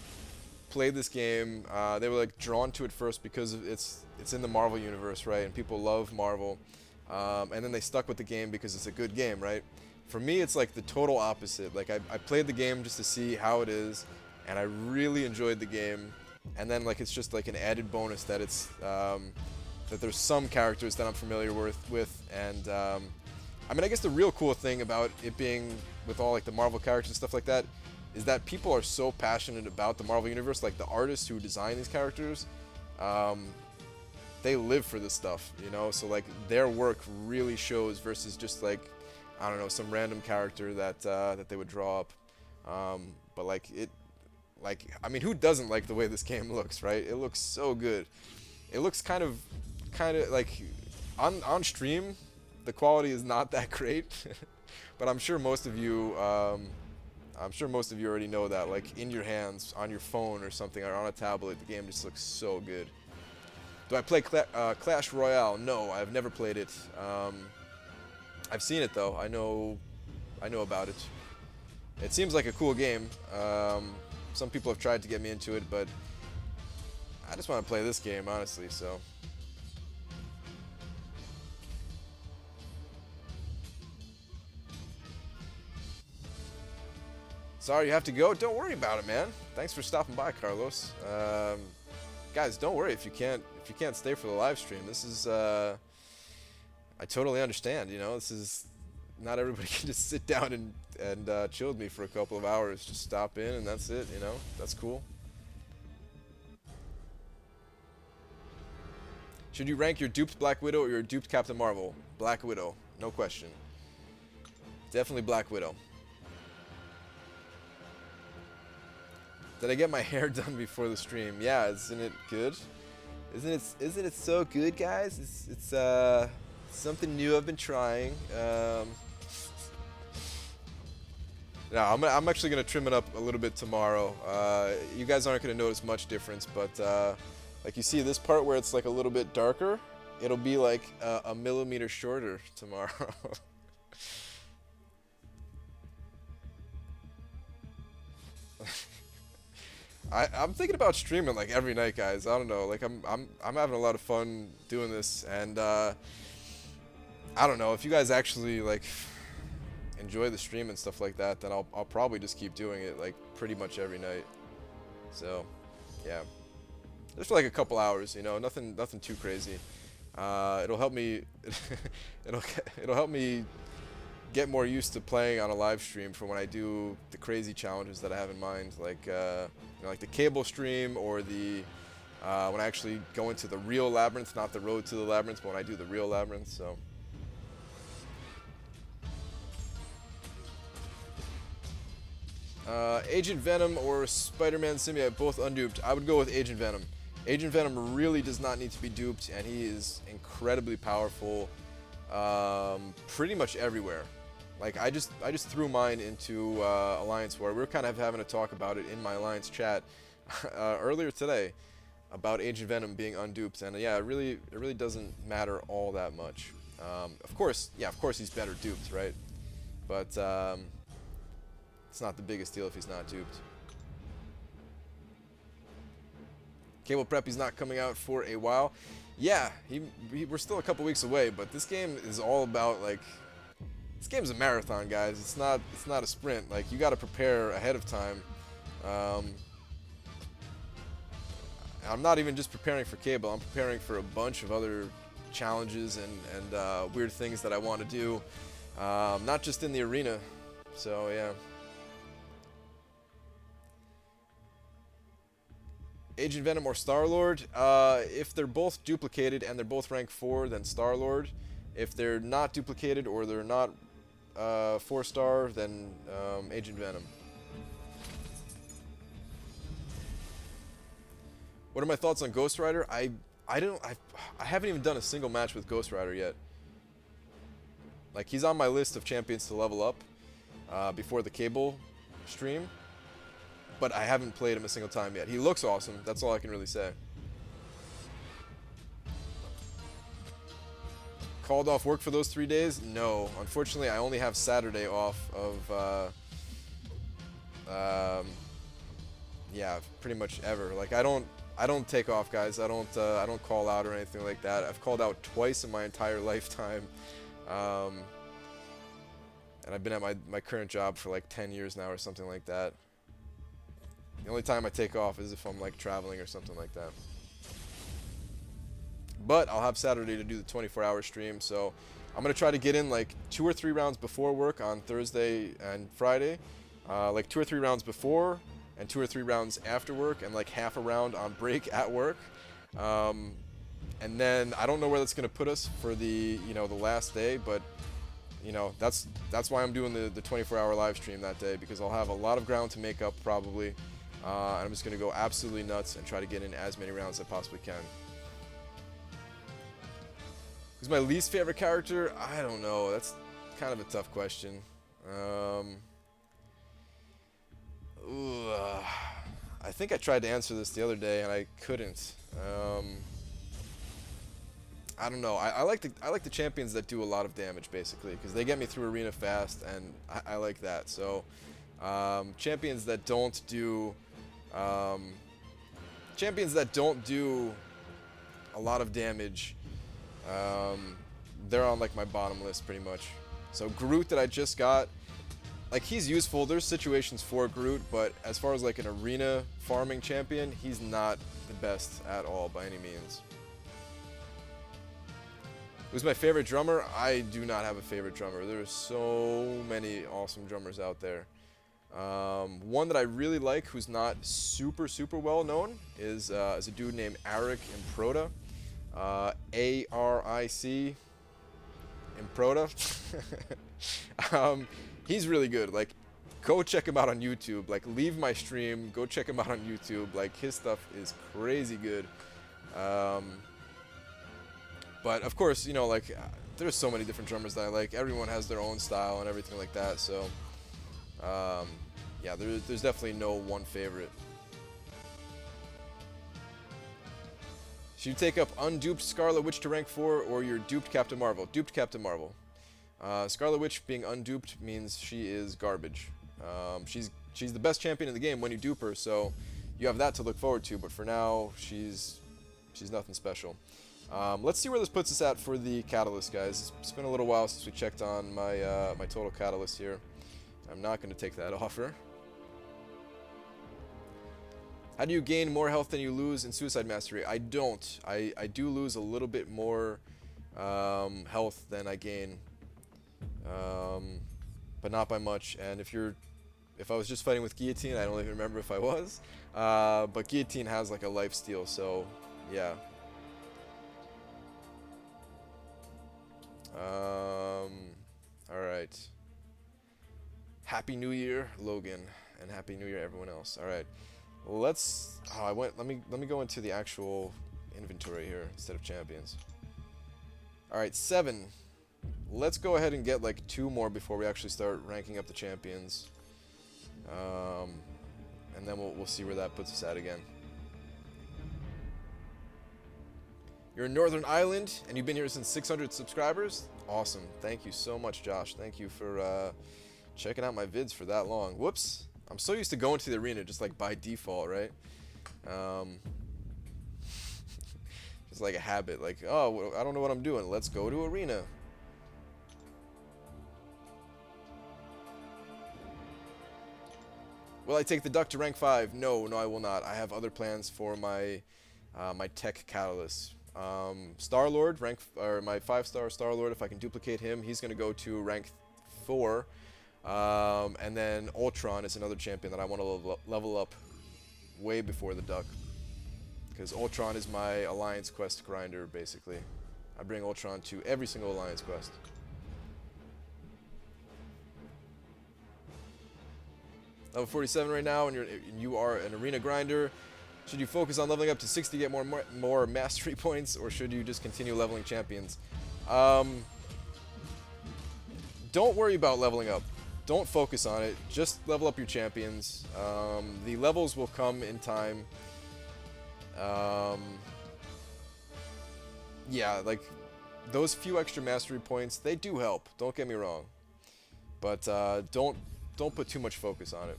played this game, they were like drawn to it first because it's in the Marvel universe, right? And people love Marvel. And then they stuck with the game because it's a good game, right? For me, it's like the total opposite. Like, I played the game just to see how it is, and I really enjoyed the game. And then, like, it's just like an added bonus that it's that there's some characters that I'm familiar with, and I mean, I guess the real cool thing about it being with all like the Marvel characters and stuff like that is that people are so passionate about the Marvel universe. Like, the artists who design these characters, they live for this stuff, you know. So like their work really shows versus just like, I don't know, some random character that that they would draw up. But like I mean, who doesn't like the way this game looks, right? It looks so good. It looks kind of like on stream, the quality is not that great, but I'm sure most of you already know that. Like, in your hands, on your phone or something, or on a tablet, the game just looks so good. Do I play Clash Royale? No, I've never played it. I've seen it though. I know about it. It seems like a cool game. Some people have tried to get me into it, but I just want to play this game, honestly, so. Sorry you have to go. Don't worry about it, man. Thanks for stopping by, Carlos. Guys, don't worry if you can't stay for the live stream. This is I totally understand, you know. This is not everybody can just sit down and chill with me for a couple of hours. Just stop in and that's it, you know. That's cool. Should you rank your duped Black Widow or your duped Captain Marvel? Black Widow, no question. Definitely Black Widow. Did I get my hair done before the stream? Yeah, isn't it good? Isn't it so good, guys? It's something new I've been trying. No, I'm actually gonna trim it up a little bit tomorrow. You guys aren't gonna notice much difference, but like you see this part where it's like a little bit darker, it'll be like a millimeter shorter tomorrow. I'm thinking about streaming like every night, guys. I don't know, like I'm having a lot of fun doing this, and I don't know if you guys actually like enjoy the stream and stuff like that, then I'll probably just keep doing it like pretty much every night. So, yeah, just for like a couple hours, you know, nothing too crazy. It'll help me it'll help me get more used to playing on a live stream for when I do the crazy challenges that I have in mind, like you know, like the cable stream, or the when I actually go into the real labyrinth, not the road to the labyrinth, but when I do the real labyrinth. So Agent Venom or Spider-Man symbiote, both unduped. I would go with Agent Venom. Agent Venom really does not need to be duped, and he is incredibly powerful pretty much everywhere. Like, I just threw mine into Alliance War. We were kind of having a talk about it in my Alliance chat earlier today about Agent Venom being unduped, and yeah, it really doesn't matter all that much. Of course he's better duped, right? But it's not the biggest deal if he's not duped. Cable Preppy's not coming out for a while. Yeah, we're still a couple weeks away, but this game is all about, like, this game's a marathon, guys. It's not a sprint. Like, you got to prepare ahead of time. I'm not even just preparing for Cable. I'm preparing for a bunch of other challenges and weird things that I want to do, not just in the arena. So yeah. Agent Venom or Star-Lord? If they're both duplicated and they're both rank 4, then Star-Lord. If they're not duplicated or they're not 4-star, then Agent Venom. What are my thoughts on Ghost Rider? I haven't even done a single match with Ghost Rider yet. Like, he's on my list of champions to level up before the Cable stream, but I haven't played him a single time yet. He looks awesome. That's all I can really say. Called off work for those 3 days? No. Unfortunately, I only have Saturday off of, yeah, pretty much ever. Like, I don't take off, guys. I don't call out or anything like that. I've called out twice in my entire lifetime. And I've been at my current job for like 10 years now or something like that. The only time I take off is if I'm like traveling or something like that. But I'll have Saturday to do the 24-hour stream, so I'm going to try to get in like 2 or 3 rounds before work on Thursday and Friday. Like 2 or 3 rounds before and 2 or 3 rounds after work, and like half a round on break at work. And then I don't know where that's going to put us for the, you know, the last day, but you know, that's why I'm doing the 24-hour live stream that day, because I'll have a lot of ground to make up probably. And I'm just going to go absolutely nuts and try to get in as many rounds as I possibly can. Who's my least favorite character? I don't know. That's kind of a tough question. I think I tried to answer this the other day and I couldn't. I don't know. I like the champions that do a lot of damage, basically, because they get me through arena fast, and I like that. So champions that don't do a lot of damage, they're on like my bottom list pretty much. So Groot that I just got, like, he's useful. There's situations for Groot, but as far as like an arena farming champion, he's not the best at all by any means. Who's my favorite drummer? I do not have a favorite drummer. There's so many awesome drummers out there. One that I really like, who's not super well known, is a dude named Aric Improda. A-R-I-C Improda. He's really good. Like, go check him out on YouTube. Like, leave my stream, go check him out on YouTube. Like, his stuff is crazy good. But of course, you know, like, there's so many different drummers that I like. Everyone has their own style and everything like that. So, yeah, there's definitely no one favorite. Should you take up unduped Scarlet Witch to rank 4 or your duped Captain Marvel? Duped Captain Marvel. Scarlet Witch being unduped means she is garbage. She's the best champion in the game when you dupe her, so you have that to look forward to. But for now, she's nothing special. Let's see where this puts us at for the catalyst, guys. It's been a little while since we checked on my my total catalyst here. I'm not going to take that offer. How do you gain more health than you lose in Suicide Mastery? I don't. I do lose a little bit more health than I gain, but not by much. And if I was just fighting with Guillotine, I don't even remember if I was. But Guillotine has like a life steal, so yeah. Alright. Happy New Year, Logan, and Happy New Year, everyone else. Alright. Let's let me go into the actual inventory here instead of champions. Alright, 7. Let's go ahead and get like 2 more before we actually start ranking up the champions. And then we'll see where that puts us at again. You're in Northern Ireland, and you've been here since 600 subscribers? Awesome. Thank you so much, Josh. Thank you for checking out my vids for that long. Whoops. I'm so used to going to the arena just like by default, right? Just like a habit. Like, oh, I don't know what I'm doing. Let's go to arena. Will I take the duck to rank 5? No, I will not. I have other plans for my my tech catalyst. Star-Lord, my 5-star Star-Lord, if I can duplicate him, he's going to go to rank 4. And then Ultron is another champion that I want to level up way before the duck. Because Ultron is my Alliance quest grinder, basically. I bring Ultron to every single Alliance quest. Level 47 right now, and you are an arena grinder. Should you focus on leveling up to 60 to get more mastery points, or should you just continue leveling champions? Don't worry about leveling up. Don't focus on it. Just level up your champions. The levels will come in time. Yeah, like, those few extra mastery points, they do help. Don't get me wrong, but don't put too much focus on it.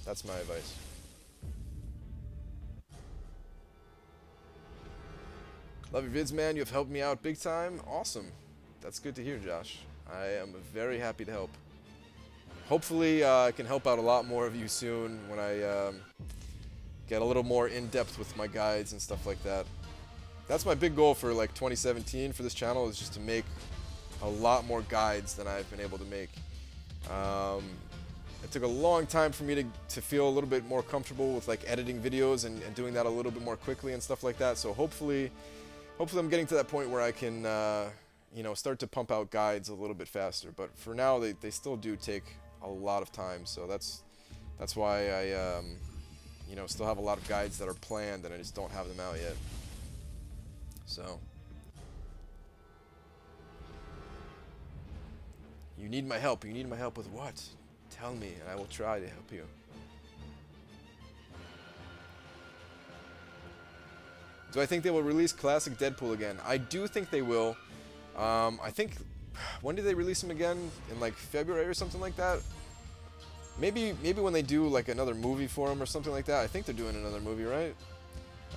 That's my advice. Love your vids, man. You have helped me out big time. Awesome. That's good to hear, Josh. I am very happy to help. Hopefully, I can help out a lot more of you soon when I get a little more in-depth with my guides and stuff like that. That's my big goal for like 2017 for this channel, is just to make a lot more guides than I've been able to make. It took a long time for me to feel a little bit more comfortable with like editing videos and doing that a little bit more quickly and stuff like that. So hopefully I'm getting to that point where I can you know, start to pump out guides a little bit faster. But for now, they still do take a lot of time. So that's why I you know, still have a lot of guides that are planned and I just don't have them out yet. So you need my help. You need my help with what? Tell me, and I will try to help you. Do I think they will release Classic Deadpool again? I do think they will. I think, when did they release him again? In like February or something like that? Maybe when they do like another movie for him or something like that. I think they're doing another movie, right?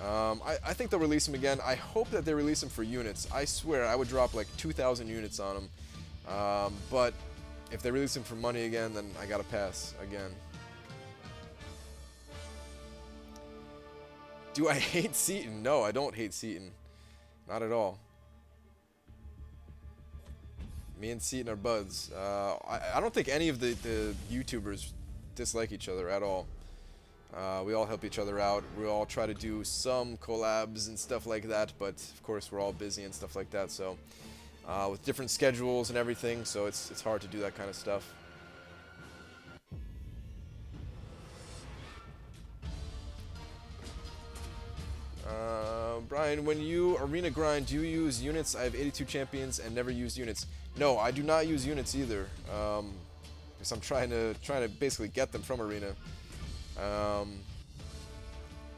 I think they'll release him again. I hope that they release him for units. I swear I would drop like 2,000 units on him. But if they release him for money again, then I gotta pass again. Do I hate Seaton? No, I don't hate Seaton. Not at all. Me and Seaton are buds. I don't think any of the YouTubers dislike each other at all. We all help each other out. We all try to do some collabs and stuff like that, but of course we're all busy and stuff like that, so with different schedules and everything, so it's hard to do that kind of stuff. Brian, when you arena grind, do you use units? I have 82 champions and never used units. No, I do not use units either, because I'm trying to basically get them from arena.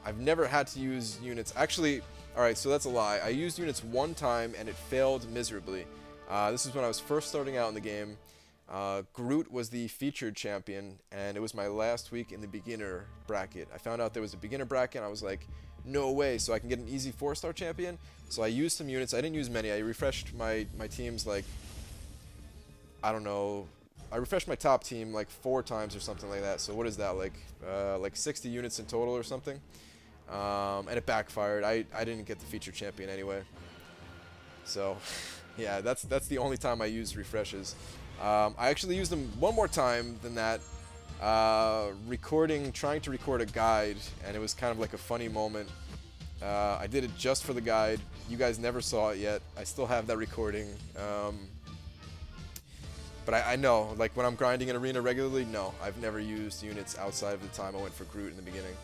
I've never had to use units. Actually, alright, so that's a lie. I used units one time and it failed miserably. This is when I was first starting out in the game. Groot was the featured champion, and it was my last week in the beginner bracket. I found out there was a beginner bracket, and I was like, no way, so I can get an easy 4-star champion. So I used some units. I didn't use many. I refreshed my teams like, I don't know, I refreshed my top team like 4 times or something like that. So what is that, like 60 units in total or something? And it backfired. I didn't get the featured champion anyway. So yeah, that's the only time I used refreshes. I actually used them one more time than that, trying to record a guide, and it was kind of like a funny moment. I did it just for the guide. You guys never saw it yet. I still have that recording. But I know, like when I'm grinding in arena regularly, no, I've never used units outside of the time I went for Groot in the beginning.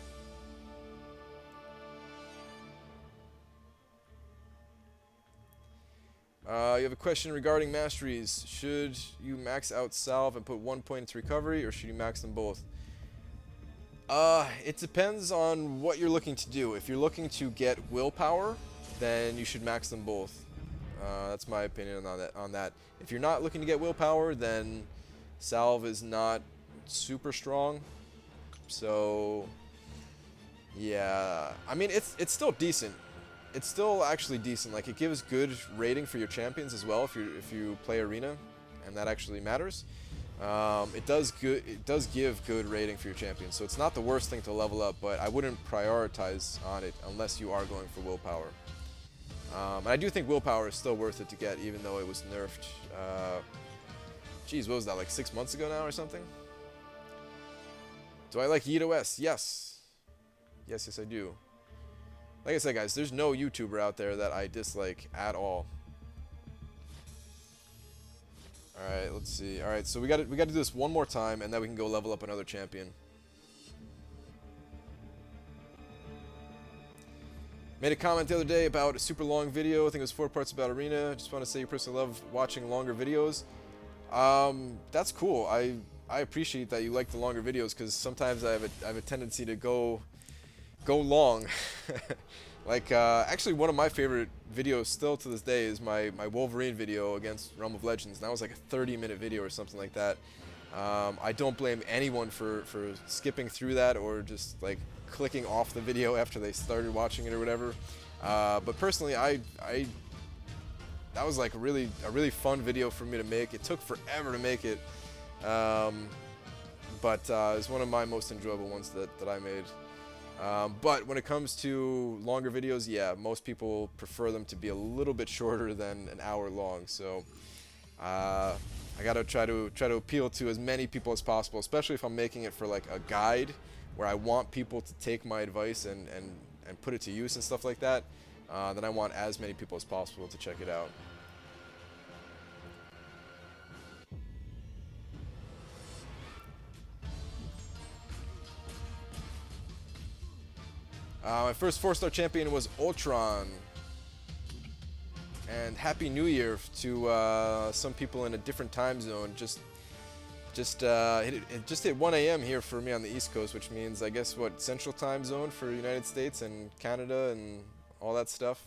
You have a question regarding masteries. Should you max out salve and put 1 point into recovery, or should you max them both? It depends on what you're looking to do. If you're looking to get willpower, then you should max them both. That's my opinion on that. If you're not looking to get willpower, then salve is not super strong. So yeah, I mean it's still decent. It's still actually decent. Like, it gives good rating for your champions as well if you play arena, and that actually matters. It does give good rating for your champions, so it's not the worst thing to level up, but I wouldn't prioritize on it unless you are going for willpower. And I do think willpower is still worth it to get, even though it was nerfed. Geez, what was that, like 6 months ago now or something? Do I like YeetOS? Yes. Yes, I do. Like I said, guys, there's no YouTuber out there that I dislike at all. Alright, let's see. Alright, so we gotta do this one more time, and then we can go level up another champion. Made a comment the other day about a super long video. I think it was 4 parts about arena. Just want to say you personally love watching longer videos. That's cool. I appreciate that you like the longer videos, because sometimes I have a tendency to go long. Like, actually, one of my favorite videos still to this day is my Wolverine video against Realm of Legends. And that was like a 30-minute video or something like that. I don't blame anyone for skipping through that or just like clicking off the video after they started watching it or whatever. But personally, that was like a really fun video for me to make. It took forever to make it, but it's one of my most enjoyable ones that I made. But when it comes to longer videos, yeah, most people prefer them to be a little bit shorter than an hour long. So I gotta try to appeal to as many people as possible, especially if I'm making it for like a guide where I want people to take my advice and put it to use and stuff like that. Then I want as many people as possible to check it out. My first 4-star champion was Ultron. And Happy New Year to some people in a different time zone. It just hit 1 a.m. here for me on the East Coast, which means, I guess, what, Central Time Zone for the United States and Canada and all that stuff.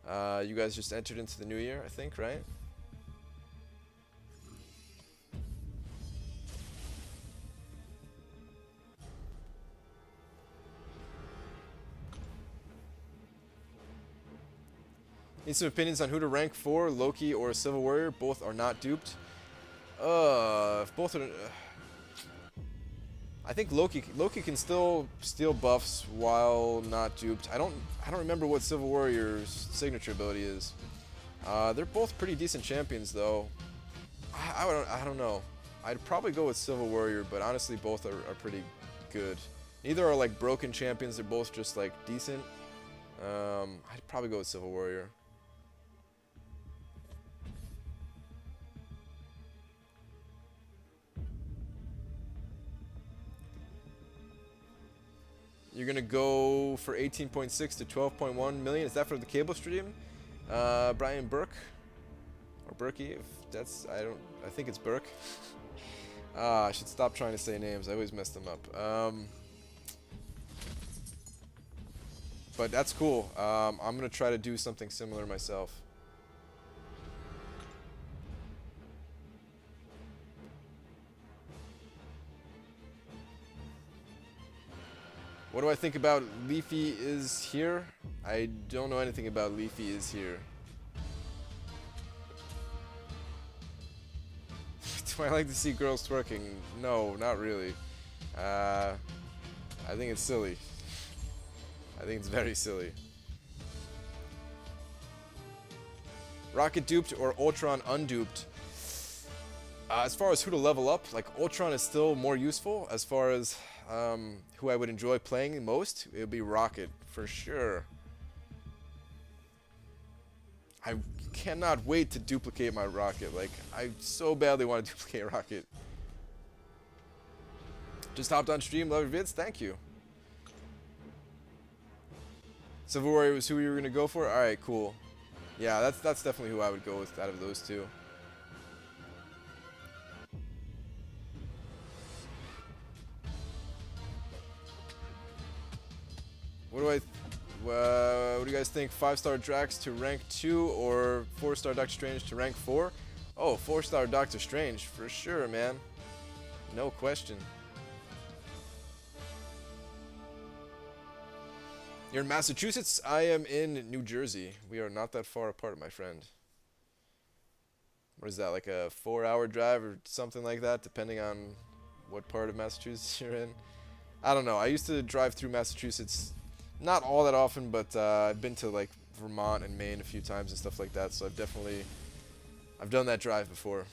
You guys just entered into the new year, I think, right? Need some opinions on who to rank for, Loki or Civil Warrior. Both are not duped. If both are... I think Loki can still steal buffs while not duped. I don't remember what Civil Warrior's signature ability is. They're both pretty decent champions though. I don't know. I'd probably go with Civil Warrior, but honestly both are pretty good. Neither are like broken champions, they're both just like decent. I'd probably go with Civil Warrior. You're gonna go for 18.6 to 12.1 million. Is that for the cable stream? Brian Burke or Berkey? If that's I think it's Burke. I should stop trying to say names. I always mess them up. But that's cool. I'm gonna try to do something similar myself. What do I think about Leafy is here? I don't know anything about Leafy is here. Do I like to see girls twerking? No, not really. I think it's silly. I think it's very silly. Rocket duped or Ultron unduped? As far as who to level up, like Ultron is still more useful. As far as who I would enjoy playing most, it would be Rocket, for sure. I cannot wait to duplicate my Rocket. Like, I so badly want to duplicate Rocket. Just hopped on stream, love your vids, thank you. Civil Warrior was who you were going to go for? Alright, cool. Yeah, that's definitely who I would go with out of those two. What do you guys think? 5-star Drax to rank 2 or 4-star Doctor Strange to rank 4? Oh, 4-star Doctor Strange for sure, man. No question. You're in Massachusetts? I am in New Jersey. We are not that far apart, my friend. What is that, like a 4-hour drive or something like that, depending on what part of Massachusetts you're in? I don't know. I used to drive through Massachusetts not all that often, but I've been to like Vermont and Maine a few times and stuff like that, so I've done that drive before.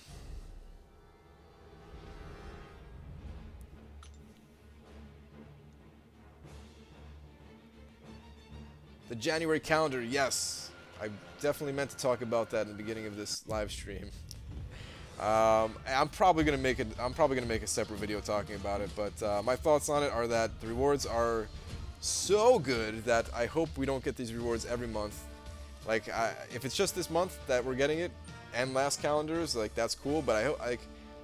The January calendar, yes. I definitely meant to talk about that in the beginning of this live stream. I'm probably gonna make a separate video talking about it, but my thoughts on it are that the rewards are so good that I hope we don't get these rewards every month. Like, if it's just this month that we're getting it, and last calendars, like that's cool. But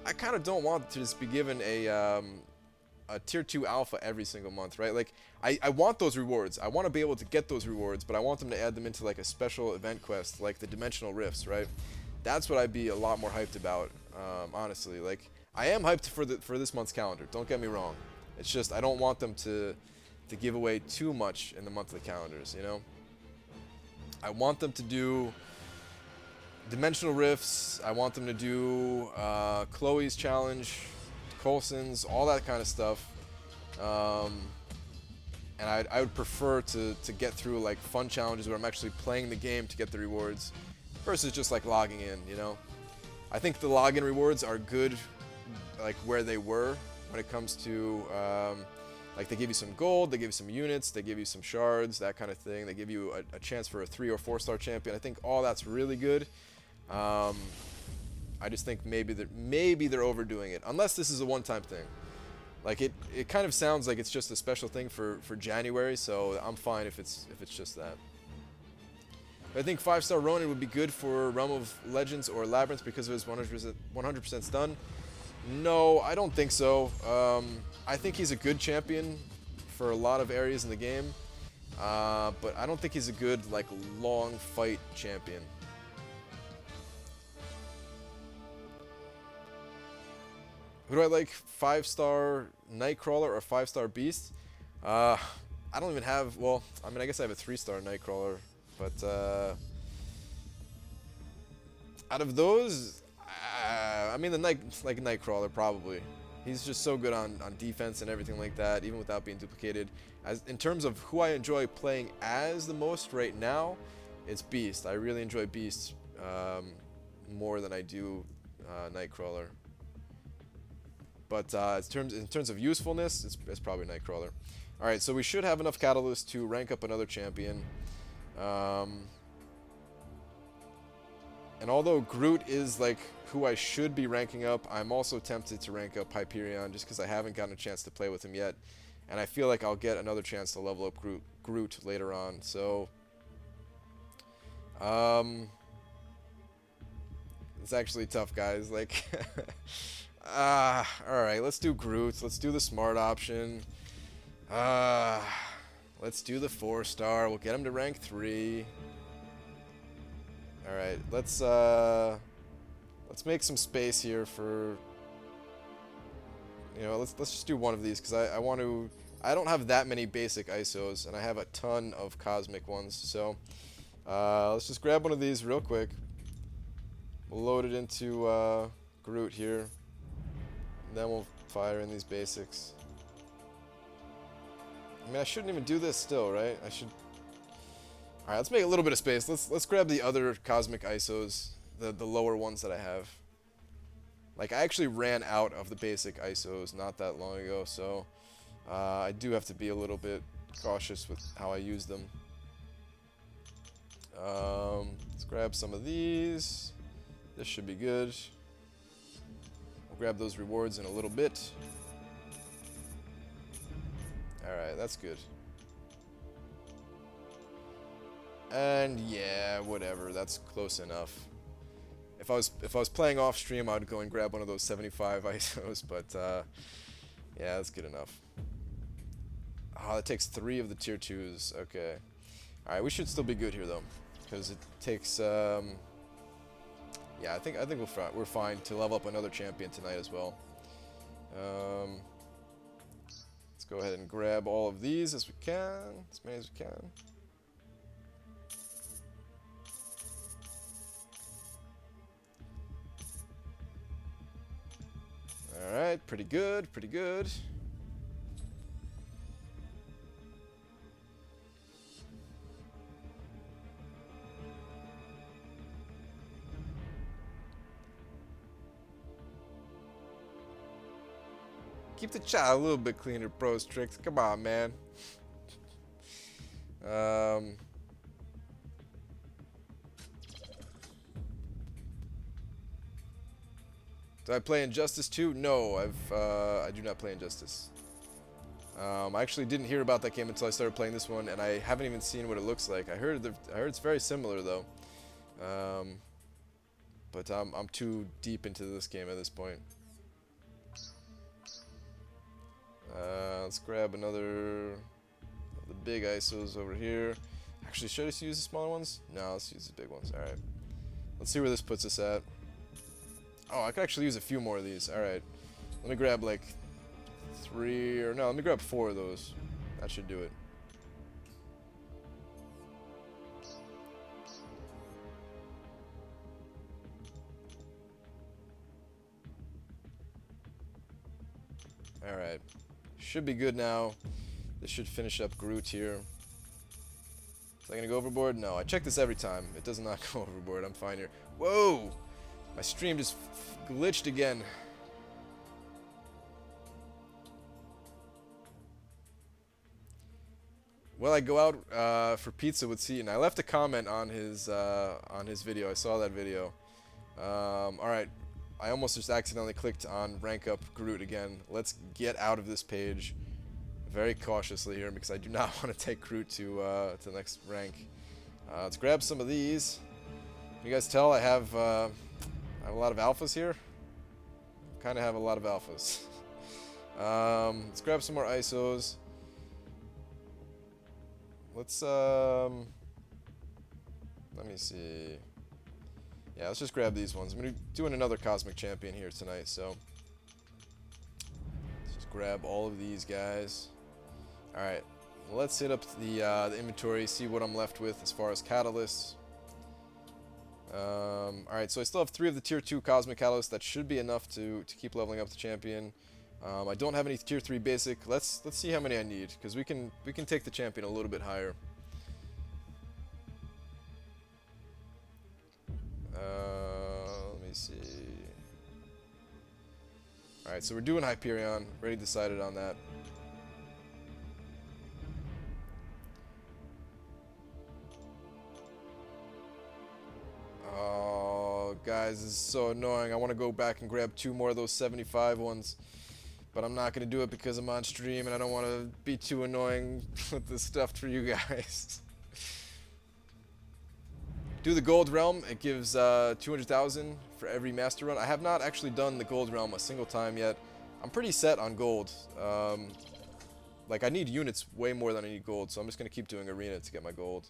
I kind of don't want to just be given a a tier 2 alpha every single month, right? Like, I want those rewards. I want to be able to get those rewards, but I want them to add them into like a special event quest, like the Dimensional Rifts, right? That's what I'd be a lot more hyped about, honestly. Like, I am hyped for this month's calendar. Don't get me wrong. It's just I don't want them to give away too much in the monthly calendars, you know? I want them to do Dimensional Rifts. I want them to do Chloe's challenge, Coulson's, all that kind of stuff. And I would prefer to get through like fun challenges where I'm actually playing the game to get the rewards versus just like logging in, you know? I think the login rewards are good like where they were when it comes to like they give you some gold, they give you some units, they give you some shards, that kind of thing. They give you a chance for a 3 or 4 star champion. I think all that's really good. I just think maybe they're overdoing it, unless this is a one-time thing. Like it kind of sounds like it's just a special thing for January, so I'm fine if it's just that. I think 5-star Ronin would be good for Realm of Legends or Labyrinth because of his 100% stun. No, I don't think so. I think he's a good champion for a lot of areas in the game, but I don't think he's a good like long fight champion. Who do I like? 5-star Nightcrawler or 5-star Beast? I don't even have. Well, I mean, I guess I have a 3-star Nightcrawler, but out of those, I mean, the Nightcrawler probably. He's just so good on defense and everything like that, even without being duplicated. As in terms of who I enjoy playing as the most right now, it's Beast. I really enjoy Beast more than I do Nightcrawler. But in terms of usefulness, it's probably Nightcrawler. All right, so we should have enough catalyst to rank up another champion. And although Groot is like who I should be ranking up, I'm also tempted to rank up Hyperion just because I haven't gotten a chance to play with him yet, and I feel like I'll get another chance to level up Groot later on. So, it's actually tough, guys. Like, all right, let's do Groot. Let's do the smart option. Let's do the 4-star. We'll get him to rank 3. All right, let's make some space here for, you know, let's just do one of these because I don't have that many basic ISOs and I have a ton of cosmic ones. So let's just grab one of these real quick. We'll load it into Groot here, and then we'll fire in these basics. I mean, I shouldn't even do this still, right? I should. All right, let's make a little bit of space. Let's grab the other cosmic ISOs, the lower ones that I have. Like, I actually ran out of the basic ISOs not that long ago, so I do have to be a little bit cautious with how I use them. Let's grab some of these. This should be good. We'll grab those rewards in a little bit. Alright, that's good. And yeah, whatever, that's close enough. If I was playing off stream, I'd go and grab one of those 75 ISOs, but yeah, that's good enough. Oh, that takes 3 of the tier 2s. Okay. Alright, we should still be good here though, because it takes yeah, I think we're fine to level up another champion tonight as well. Let's go ahead and grab all of these as we can, as many as we can. Alright, pretty good, pretty good. Keep the chat a little bit cleaner, Pro Strict. Come on, man. Do I play Injustice 2? No, I do not play Injustice. I actually didn't hear about that game until I started playing this one, and I haven't even seen what it looks like. I heard it's very similar though. But I'm too deep into this game at this point. Let's grab another of the big ISOs over here. Actually, should I just use the smaller ones? No, let's use the big ones. Alright. Let's see where this puts us at. Oh, I could actually use a few more of these. Alright. Let me grab like 3 or no, let me grab 4 of those. That should do it. Alright. Should be good now. This should finish up Groot here. Is that gonna go overboard? No, I check this every time. It does not go overboard. I'm fine here. Whoa! My stream just glitched again. Well, I go out for pizza with Seaton. I left a comment on his video. I saw that video. Alright. I almost just accidentally clicked on rank up Groot again. Let's get out of this page very cautiously here because I do not want to take Groot to the next rank. Let's grab some of these. You guys tell I have a lot of alphas here. Kind of have a lot of alphas. Let's grab some more ISOs. Let's let me see. Yeah, let's just grab these ones. I'm gonna be doing another Cosmic Champion here tonight, so let's just grab all of these guys. All right, let's hit up the inventory, see what I'm left with as far as catalysts. All right, so I still have 3 of the tier 2 Cosmic Catalysts. That should be enough to keep leveling up the champion. I don't have any tier 3 basic. Let's see how many I need, because we can take the champion a little bit higher. Let me see. Alright, so we're doing Hyperion. Already decided on that. Oh, guys, this is so annoying. I want to go back and grab 2 more of those 75 ones. But I'm not going to do it because I'm on stream and I don't want to be too annoying with this stuff for you guys. Do the Gold Realm. It gives 200,000 for every Master Run. I have not actually done the Gold Realm a single time yet. I'm pretty set on Gold. Like, I need units way more than I need Gold, so I'm just going to keep doing Arena to get my Gold.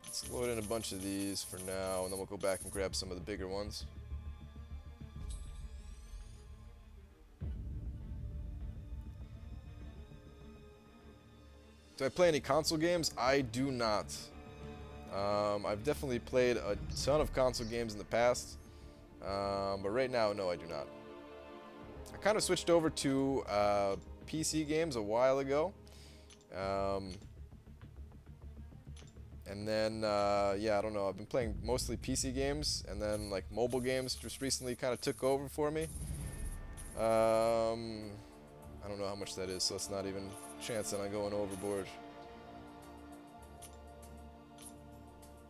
Let's load in a bunch of these for now, and then we'll go back and grab some of the bigger ones. Do I play any console games? I do not. I've definitely played a ton of console games in the past, but right now, no, I do not. I kind of switched over to PC games a while ago, and then, yeah, I don't know, I've been playing mostly PC games, and then, like, mobile games just recently kind of took over for me. I don't know how much that is, so it's not even chancing on going overboard.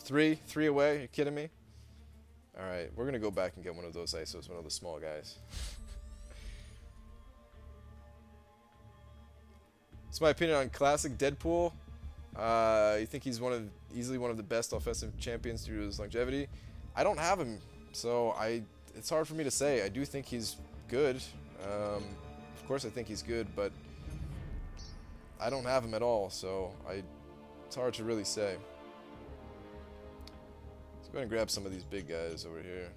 3 away? Are you kidding me? Alright, we're gonna go back and get one of those ISOs, one of the small guys. That's my opinion on classic Deadpool. You think he's easily one of the best offensive champions due to his longevity? I don't have him, so it's hard for me to say. I do think he's good. Of course I think he's good, but I don't have him at all, so it's hard to really say. Let's go ahead and grab some of these big guys over here.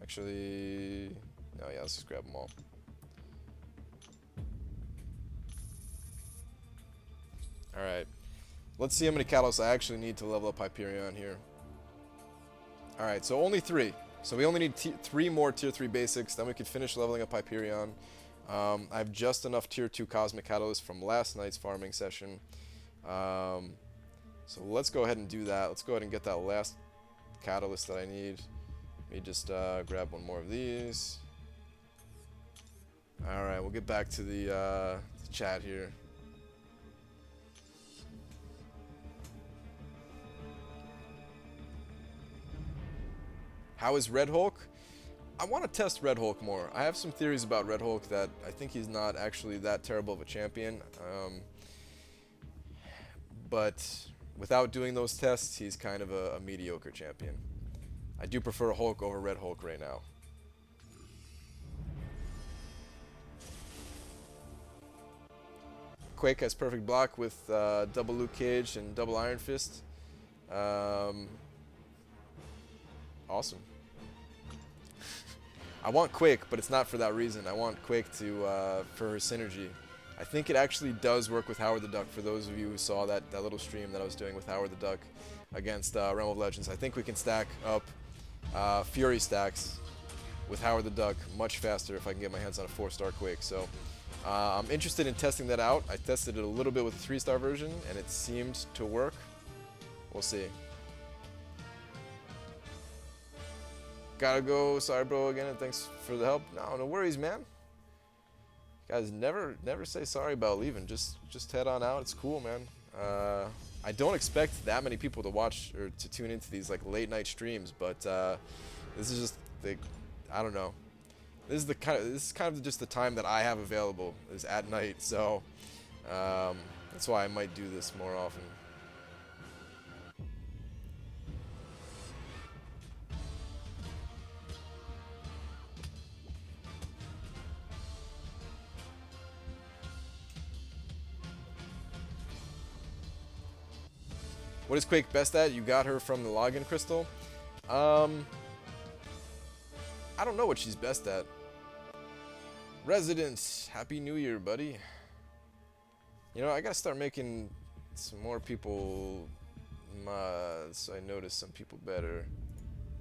Actually, no, yeah, let's just grab them all. Alright, let's see how many catalysts I actually need to level up Hyperion here. Alright, so only 3. So we only need 3 more tier 3 basics, then we can finish leveling up Hyperion. I have just enough tier 2 Cosmic Catalysts from last night's farming session. So let's go ahead and do that. Let's go ahead and get that last catalyst that I need. Let me just grab one more of these. Alright, we'll get back to the chat here. How is Red Hulk? I want to test Red Hulk more. I have some theories about Red Hulk that I think he's not actually that terrible of a champion. But without doing those tests, he's kind of a mediocre champion. I do prefer Hulk over Red Hulk right now. Quake has perfect block with double Luke Cage and double Iron Fist. Awesome. I want Quake, but it's not for that reason. I want Quake to for her synergy. I think it actually does work with Howard the Duck. For those of you who saw that little stream that I was doing with Howard the Duck against Realm of Legends, I think we can stack up Fury stacks with Howard the Duck much faster if I can get my hands on a 4-star Quake. So I'm interested in testing that out. I tested it a little bit with the 3-star version, and it seemed to work. We'll see. Gotta go. Sorry, bro, again, and thanks for the help. No worries, man. Guys, never say sorry about leaving. Just head on out. It's cool, man. I don't expect that many people to watch or to tune into these like late night streams, but this is just I don't know. This is kind of just the time that I have available is at night, so that's why I might do this more often. What is Quake best at? You got her from the login crystal. I don't know what she's best at. Resident, Happy New Year, buddy. You know, I gotta start making some more people mods so I notice some people better.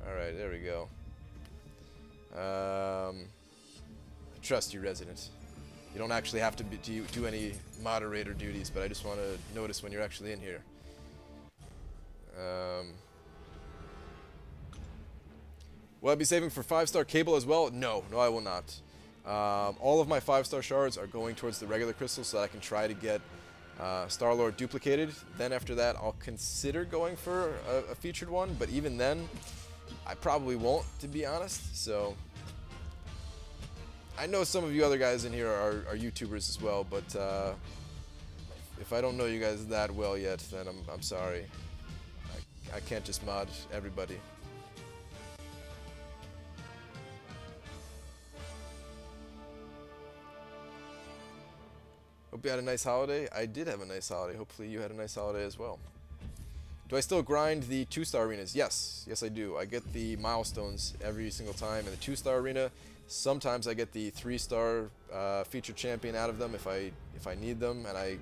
Alright, there we go. I trust you, Resident. You don't actually have to do any moderator duties, but I just want to notice when you're actually in here. Will I be saving for 5-star Cable as well? No, I will not. All of my 5-star shards are going towards the regular crystals so that I can try to get Star-Lord duplicated. Then after that, I'll consider going for a featured one, but even then, I probably won't, to be honest. So, I know some of you other guys in here are YouTubers as well, but if I don't know you guys that well yet, then I'm sorry. I can't just mod everybody. Hope you had a nice holiday. I did have a nice holiday. Hopefully you had a nice holiday as well. Do I still grind the 2-star arenas? Yes, I do. I get the milestones every single time in the 2-star arena. Sometimes I get the 3-star featured champion out of them if I need them, and I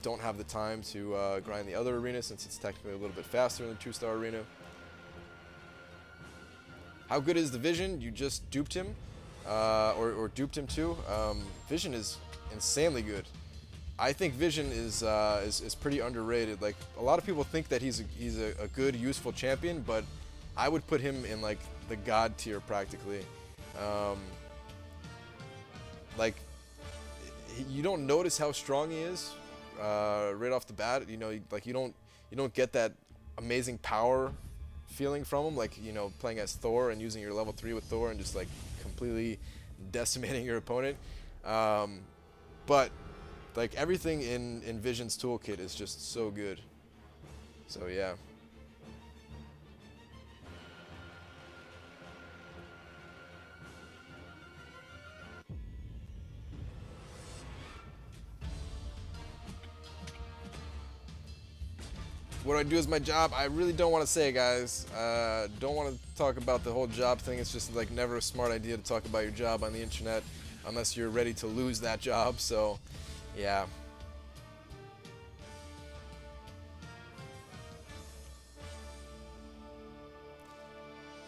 don't have the time to grind the other arena since it's technically a little bit faster than the 2-star arena. How good is the Vision? You just duped him, or duped him too. Vision is insanely good. I think Vision is pretty underrated. Like, a lot of people think that he's a good, useful champion, but I would put him in like the god tier practically. Like, you don't notice how strong he is right off the bat. You know, like you don't get that amazing power feeling from him, like, you know, playing as Thor and using your level 3 with Thor and just like completely decimating your opponent. But like everything in Vision's toolkit is just so good. So yeah. What do I do as my job? I really don't want to say, guys. Don't want to talk about the whole job thing. It's just like never a smart idea to talk about your job on the internet unless you're ready to lose that job. So, yeah.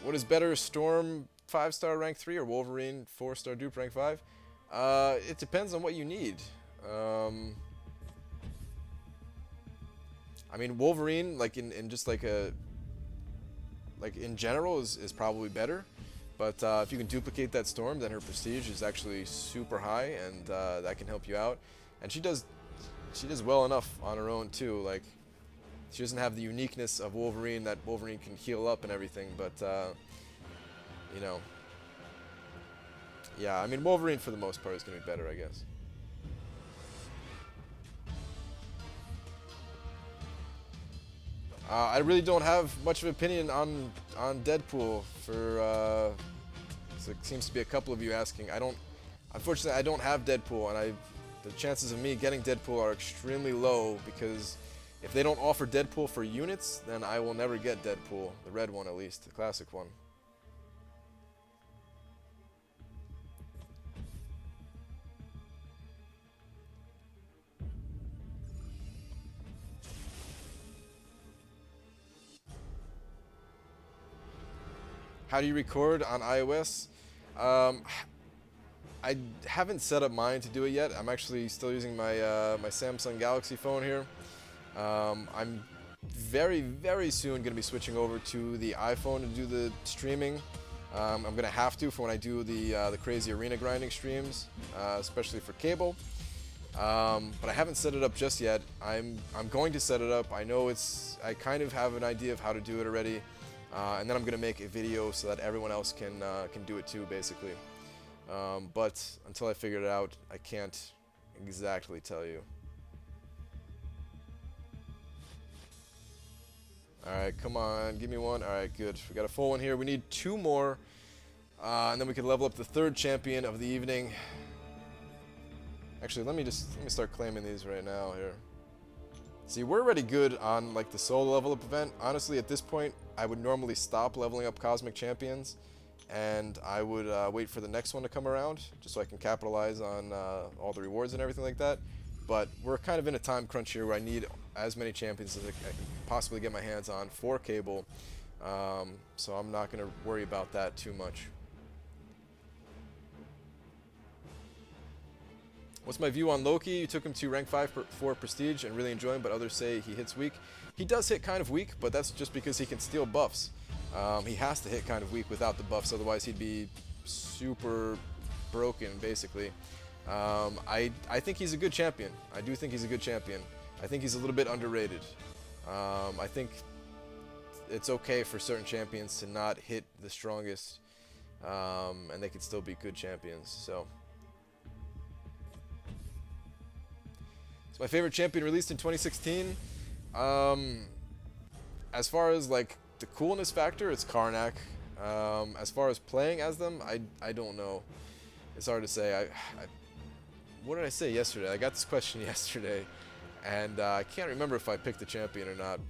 What is better, Storm 5-star rank 3 or Wolverine 4-star dupe rank 5? It depends on what you need. I mean, Wolverine, like in just like in general is probably better, but if you can duplicate that Storm, then her prestige is actually super high, and that can help you out. And she does well enough on her own too. Like, she doesn't have the uniqueness of Wolverine, that Wolverine can heal up and everything, but you know, yeah. I mean, Wolverine for the most part is gonna be better, I guess. I really don't have much of an opinion on Deadpool. For so it seems to be a couple of you asking. I Unfortunately, I don't have Deadpool, and the chances of me getting Deadpool are extremely low because if they don't offer Deadpool for units, then I will never get Deadpool, the red one at least, the classic one. How do you record on iOS? Um, I haven't set up mine to do it yet. I'm actually still using my my Samsung Galaxy phone here. I'm very soon going to be switching over to the iPhone to do the streaming. I'm going to have to for when I do the crazy arena grinding streams, especially for cable. But I haven't set it up just yet. I'm going to set it up. I know I kind of have an idea of how to do it already, and then I'm going to make a video so that everyone else can do it too, basically. But until I figure it out, I can't exactly tell you. Alright, come on, give me one. Alright, good. We got a full one here. We need 2 more, and then we can level up the 3rd champion of the evening. Actually, let me start claiming these right now here. See, we're already good on like the solo level up event. Honestly, at this point, I would normally stop leveling up Cosmic Champions, and I would wait for the next one to come around, just so I can capitalize on all the rewards and everything like that. But we're kind of in a time crunch here where I need as many champions as I can possibly get my hands on for cable, so I'm not going to worry about that too much. What's my view on Loki? You took him to rank 5 for Prestige and really enjoy him, but others say he hits weak. He does hit kind of weak, but that's just because he can steal buffs. He has to hit kind of weak without the buffs, otherwise he'd be super broken, basically. I think he's a good champion. I do think he's a good champion. I think he's a little bit underrated. I think it's okay for certain champions to not hit the strongest, and they could still be good champions. So, it's my favorite champion released in 2016. As far as like the coolness factor, it's Karnak. As far as playing as them, I don't know. It's hard to say. What did I say yesterday? I got this question yesterday, and I can't remember if I picked the champion or not.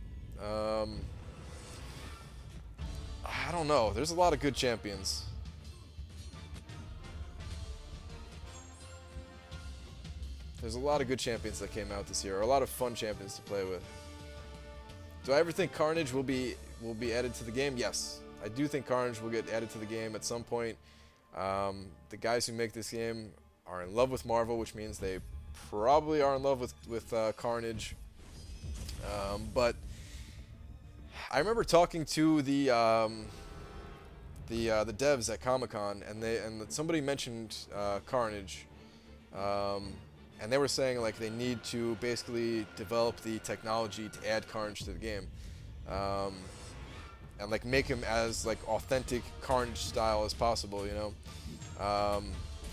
I don't know. There's a lot of good champions. There's a lot of good champions that came out this year. A lot of fun champions to play with. Do I ever think Carnage will be added to the game? Yes. I do think Carnage will get added to the game at some point. The guys who make this game are in love with Marvel, which means they probably are in love with Carnage. But I remember talking to the devs at Comic-Con, and somebody mentioned Carnage, and they were saying like they need to basically develop the technology to add Carnage to the game, and like make him as like authentic Carnage style as possible, you know.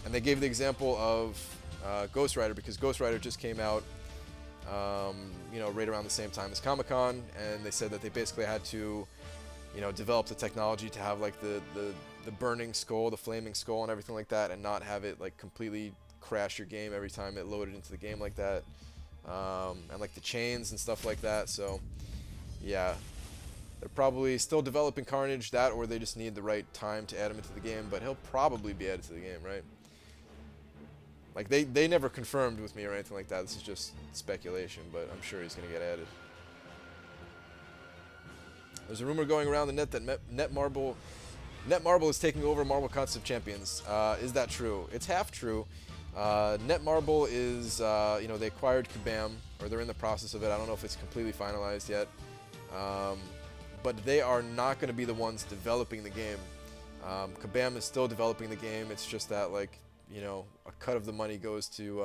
And they gave the example of Ghost Rider, because Ghost Rider just came out, you know, right around the same time as Comic-Con, and they said that they basically had to, you know, develop the technology to have like the burning skull, the flaming skull, and everything like that, and not have it like completely crash your game every time it loaded into the game like that, and like the chains and stuff like that. So yeah, they're probably still developing Carnage, that, or they just need the right time to add him into the game, but he'll probably be added to the game, right? Like, they never confirmed with me or anything like that. This is just speculation, but I'm sure he's going to get added. There's a rumor going around the net that Netmarble is taking over Marvel Concept Champions. Is that true? It's half true. Netmarble is, you know, they acquired Kabam, or they're in the process of it. I don't know if it's completely finalized yet. But they are not going to be the ones developing the game. Kabam is still developing the game. It's just that, like, you know, a cut of the money goes to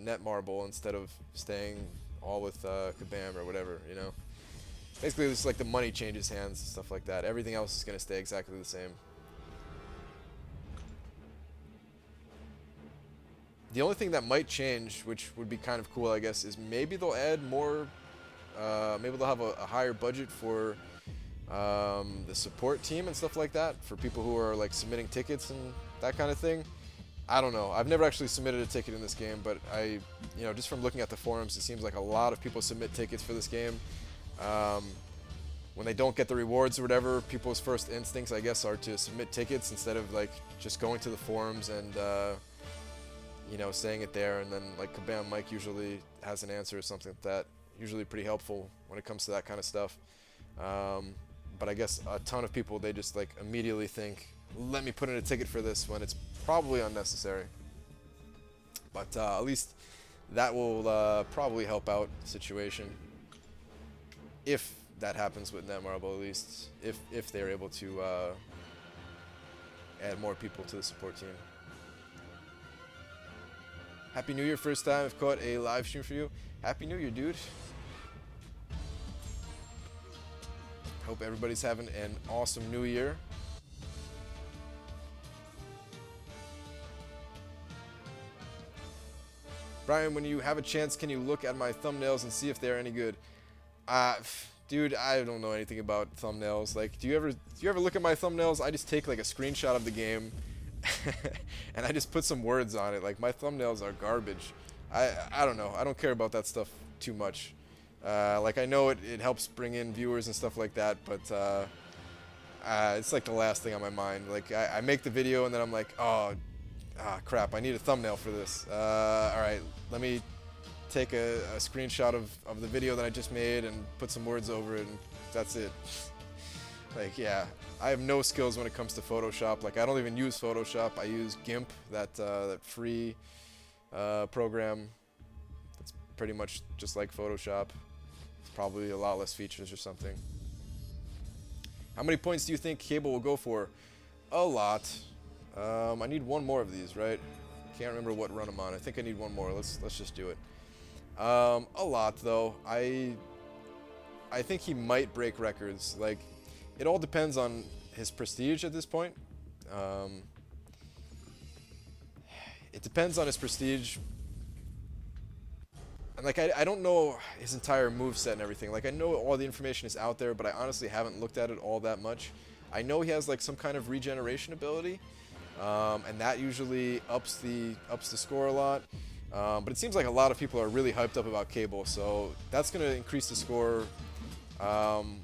Netmarble instead of staying all with Kabam or whatever, you know. Basically, it's like the money changes hands and stuff like that. Everything else is going to stay exactly the same. The only thing that might change, which would be kind of cool, I guess, is maybe they'll add more, maybe they'll have a higher budget for the support team and stuff like that, for people who are like submitting tickets and that kind of thing. I don't know. I've never actually submitted a ticket in this game, but just from looking at the forums, it seems like a lot of people submit tickets for this game. When they don't get the rewards or whatever, people's first instincts, I guess, are to submit tickets instead of like just going to the forums and saying it there. And then like Kabam Mike usually has an answer or something like that. Usually pretty helpful when it comes to that kind of stuff. But I guess a ton of people, they just like immediately think, let me put in a ticket for this, when it's probably unnecessary. But at least that will probably help out the situation, if that happens with Netmarble, at least if they're able to add more people to the support team. Happy New Year, first time I've caught a live stream for you. Happy New Year, dude. Hope everybody's having an awesome New Year. Brian, when you have a chance, can you look at my thumbnails and see if they're any good? Dude, I don't know anything about thumbnails. Like, do you ever look at my thumbnails? I just take like a screenshot of the game and I just put some words on it. Like, my thumbnails are garbage. I don't know. I don't care about that stuff too much. Like, I know it helps bring in viewers and stuff like that, but it's like the last thing on my mind. Like, I make the video and then I'm like, oh, crap, I need a thumbnail for this. Alright, let me take a screenshot of the video that I just made and put some words over it, and that's it. Like, yeah, I have no skills when it comes to Photoshop. Like, I don't even use Photoshop. I use GIMP, that free program. It's pretty much just like Photoshop. It's probably a lot less features or something. How many points do you think Cable will go for? A lot. I need one more of these, right? Can't remember what run I'm on. I think I need one more. Let's just do it. A lot though. I think he might break records. Like, it all depends on his prestige at this point. It depends on his prestige. And like, I don't know his entire moveset and everything. Like, I know all the information is out there, but I honestly haven't looked at it all that much. I know he has like some kind of regeneration ability. And that usually ups the score a lot. But it seems like a lot of people are really hyped up about Cable, so that's going to increase the score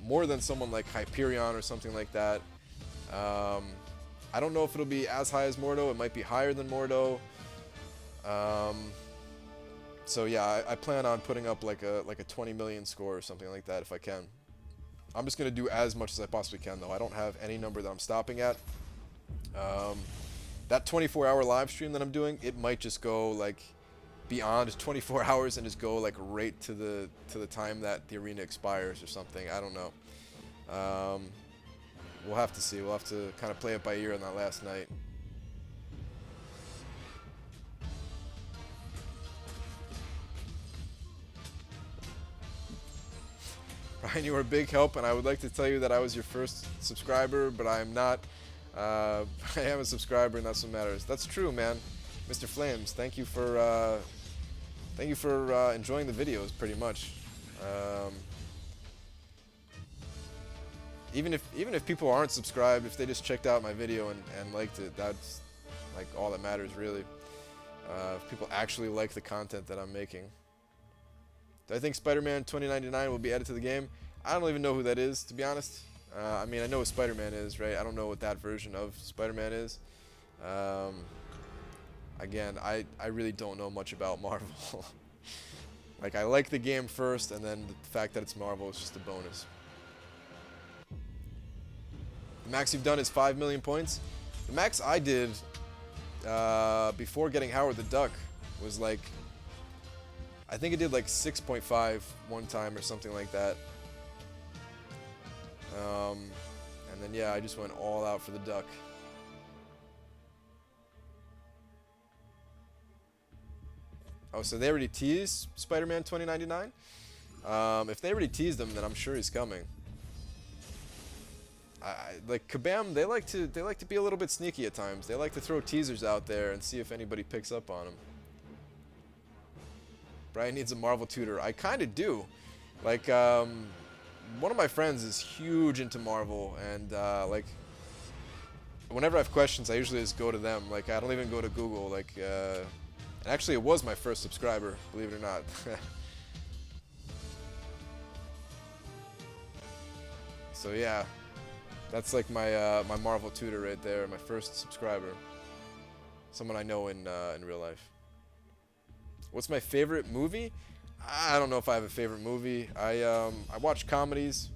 more than someone like Hyperion or something like that. I don't know if it'll be as high as Mordo. It might be higher than Mordo. So yeah, I plan on putting up like a 20 million score or something like that if I can. I'm just going to do as much as I possibly can, though. I don't have any number that I'm stopping at. That 24-hour live stream that I'm doing, it might just go like beyond 24 hours and just go like right to the time that the arena expires or something. I don't know. We'll have to see. We'll have to kind of play it by ear on that last night. Brian, you were a big help, and I would like to tell you that I was your first subscriber, but I am not. I am a subscriber, and that's what matters. That's true, man. Mr. Flames, thank you for enjoying the videos, pretty much. Even if people aren't subscribed, if they just checked out my video and liked it, that's like all that matters, really. If people actually like the content that I'm making. Do I think Spider-Man 2099 will be added to the game? I don't even know who that is, to be honest. I mean, I know what Spider-Man is, right? I don't know what that version of Spider-Man is. Again, I really don't know much about Marvel. Like, I like the game first, and then the fact that it's Marvel is just a bonus. The max you've done is 5 million points. The max I did before getting Howard the Duck was like, I think it did like 6.5 one time or something like that. And then yeah, I just went all out for the duck. Oh, so they already teased Spider-Man 2099? If they already teased him, then I'm sure he's coming. Like Kabam, they like to be a little bit sneaky at times. They like to throw teasers out there and see if anybody picks up on them. Brian needs a Marvel tutor. I kind of do. Like, one of my friends is huge into Marvel, and like, whenever I have questions, I usually just go to them. Like, I don't even go to Google. Like, and actually, it was my first subscriber, believe it or not. So yeah, that's like my my Marvel tutor right there, my first subscriber. Someone I know in real life. What's my favorite movie? I don't know if I have a favorite movie. I watch comedies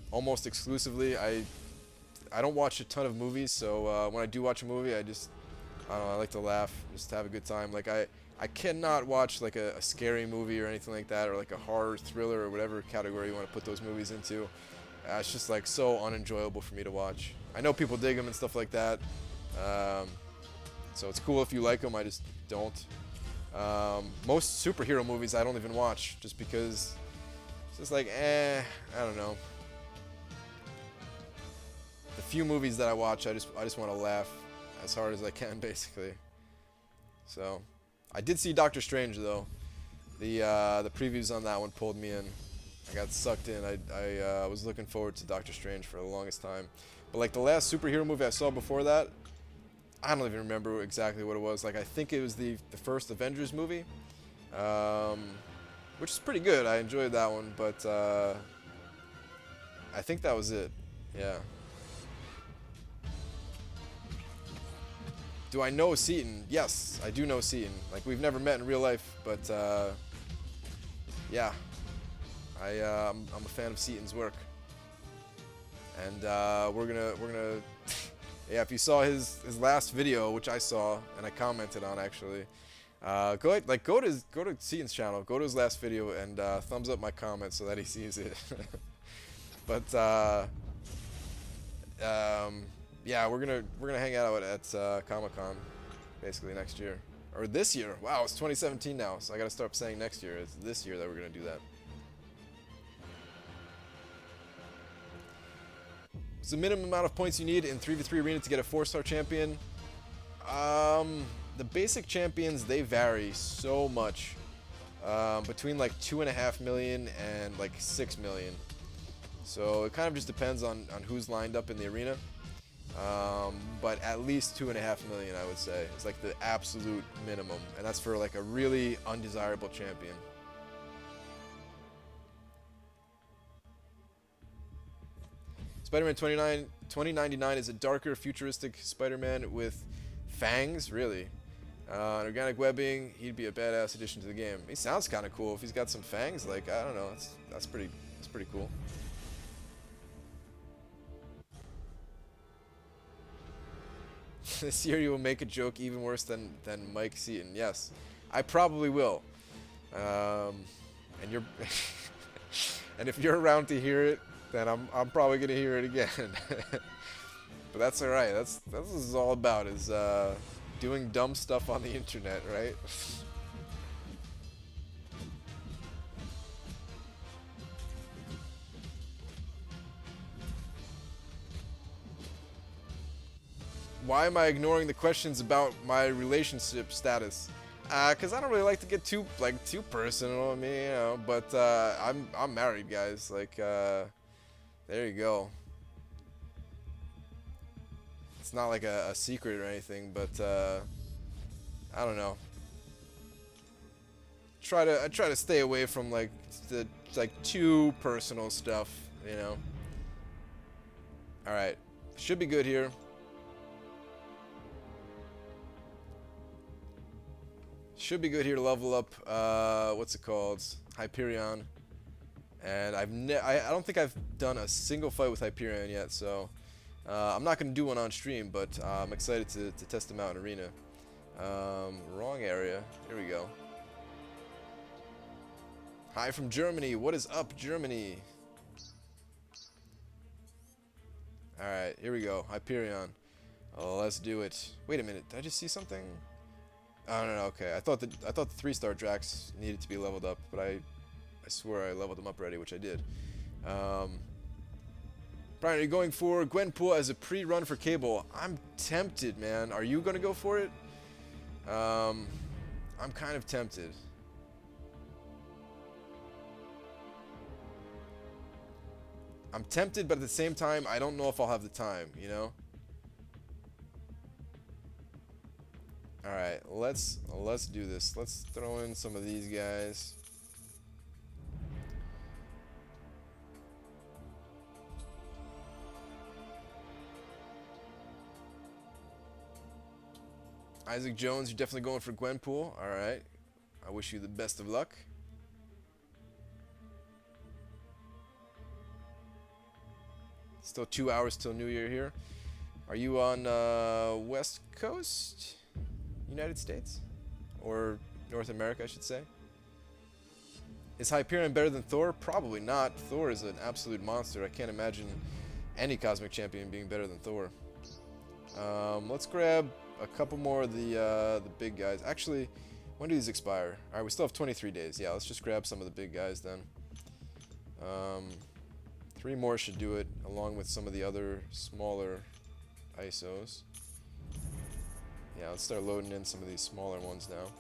almost exclusively. I don't watch a ton of movies, so when I do watch a movie, I don't know, I like to laugh, just have a good time. Like I cannot watch like a scary movie or anything like that, or like a horror thriller or whatever category you want to put those movies into. It's just like so unenjoyable for me to watch. I know people dig them and stuff like that, so it's cool if you like them. I just don't. Most superhero movies I don't even watch, just because it's just like, I don't know. The few movies that I watch, I just want to laugh as hard as I can, basically. So, I did see Doctor Strange though. The previews on that one pulled me in. I got sucked in. I was looking forward to Doctor Strange for the longest time. But like the last superhero movie I saw before that, I don't even remember exactly what it was. Like I think it was the first Avengers movie, which is pretty good. I enjoyed that one, but I think that was it. Yeah. Do I know Seaton? Yes, I do know Seaton. Like we've never met in real life, but yeah. I'm a fan of Seaton's work, and we're gonna yeah. If you saw his last video, which I saw and I commented on actually, go to Seaton's channel, go to his last video, and thumbs up my comment so that he sees it. But yeah, we're gonna hang out at Comic-Con basically next year or this year. Wow, it's 2017 now, so I gotta start saying next year. It's this year that we're gonna do that. What's the minimum amount of points you need in 3v3 Arena to get a 4-star champion? The basic champions, they vary so much. Between like 2.5 million and like 6 million. So it kind of just depends on who's lined up in the arena. But at least 2.5 million, I would say, is like the absolute minimum. And that's for like a really undesirable champion. Spider-Man 2099 is a darker, futuristic Spider-Man with fangs, really. And organic webbing, he'd be a badass addition to the game. He sounds kind of cool if he's got some fangs. Like, I don't know, that's pretty cool. This year you will make a joke even worse than Mike Seaton. Yes, I probably will. And you're and if you're around to hear it, then I'm probably gonna hear it again. But that's all right. That's what this is all about, is doing dumb stuff on the internet, right? Why am I ignoring the questions about my relationship status? Cause I don't really like to get too personal. I mean, you know, but I'm married, guys. Like, there you go. It's not like a secret or anything, but I don't know. I try to stay away from like the too personal stuff, you know. All right, should be good here. Should be good here to level up. What's it called? Hyperion. And I don't think I've done a single fight with Hyperion yet, so I'm not gonna do one on stream, but I'm excited to test him out in arena. Wrong area. Here we go. Hi from Germany. What is up, Germany? All right, here we go. Hyperion. Oh, let's do it. Wait a minute. Did I just see something? Oh, no, okay. I thought the 3-star Drax needed to be leveled up, but I swear I leveled them up already, which I did. Brian, are you going for Gwenpool as a pre-run for Cable? I'm tempted, man. Are you gonna go for it? I'm kind of tempted. I'm tempted, but at the same time, I don't know if I'll have the time, you know? All right, let's do this. Let's throw in some of these guys. Isaac Jones, you're definitely going for Gwenpool. All right. I wish you the best of luck. Still 2 hours till New Year here. Are you on West Coast, United States? Or North America, I should say? Is Hyperion better than Thor? Probably not. Thor is an absolute monster. I can't imagine any Cosmic Champion being better than Thor. Let's grab a couple more of the big guys. Actually, when do these expire? Alright, we still have 23 days. Yeah, let's just grab some of the big guys then. 3 more should do it, along with some of the other smaller ISOs. Yeah, let's start loading in some of these smaller ones now.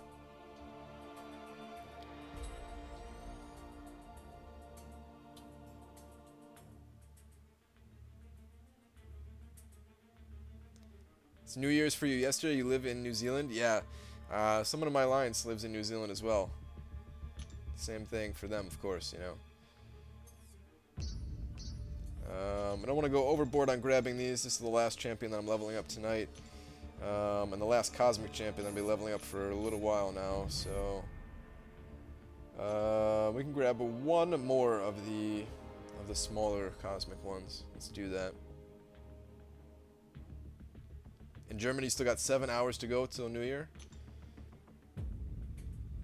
It's New Year's for you yesterday. You live in New Zealand? Yeah. Someone in my alliance lives in New Zealand as well. Same thing for them, of course, you know. I don't want to go overboard on grabbing these. This is the last champion that I'm leveling up tonight. And the last Cosmic Champion I'll be leveling up for a little while now, so... we can grab one more of the smaller Cosmic ones. Let's do that. In Germany, you still got 7 hours to go till New Year.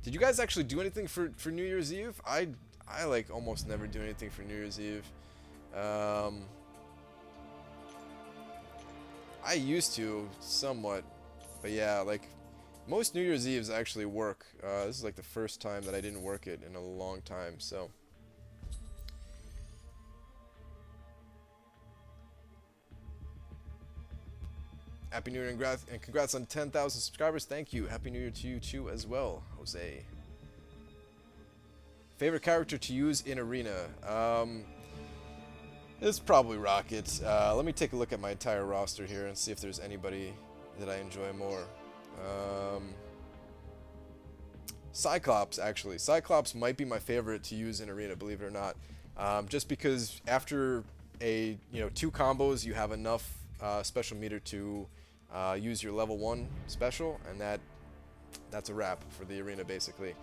Did you guys actually do anything for New Year's Eve? I like almost never do anything for New Year's Eve. I used to somewhat, but yeah, like most New Year's Eves actually work. This is like the first time that I didn't work it in a long time, so. Happy New Year and congrats on 10,000 subscribers. Thank you. Happy New Year to you too as well, Jose. Favorite character to use in Arena? It's probably Rocket. Let me take a look at my entire roster here and see if there's anybody that I enjoy more. Cyclops, actually. Cyclops might be my favorite to use in Arena, believe it or not. Just because after 2 combos, you have enough special meter to use your level 1 special, and that's a wrap for the Arena, basically.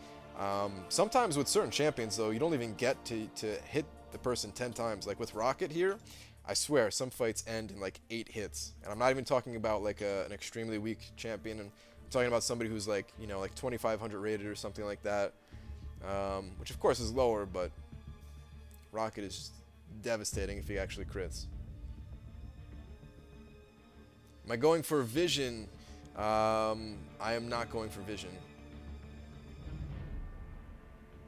Sometimes with certain champions, though, you don't even get to hit the person 10 times. Like with Rocket here, I swear some fights end in like 8 hits, and I'm not even talking about like an extremely weak champion. And I'm talking about somebody who's like like 2,500 rated or something like that, which of course is lower, but Rocket is just devastating if he actually crits. Am I going for Vision? I am not going for Vision.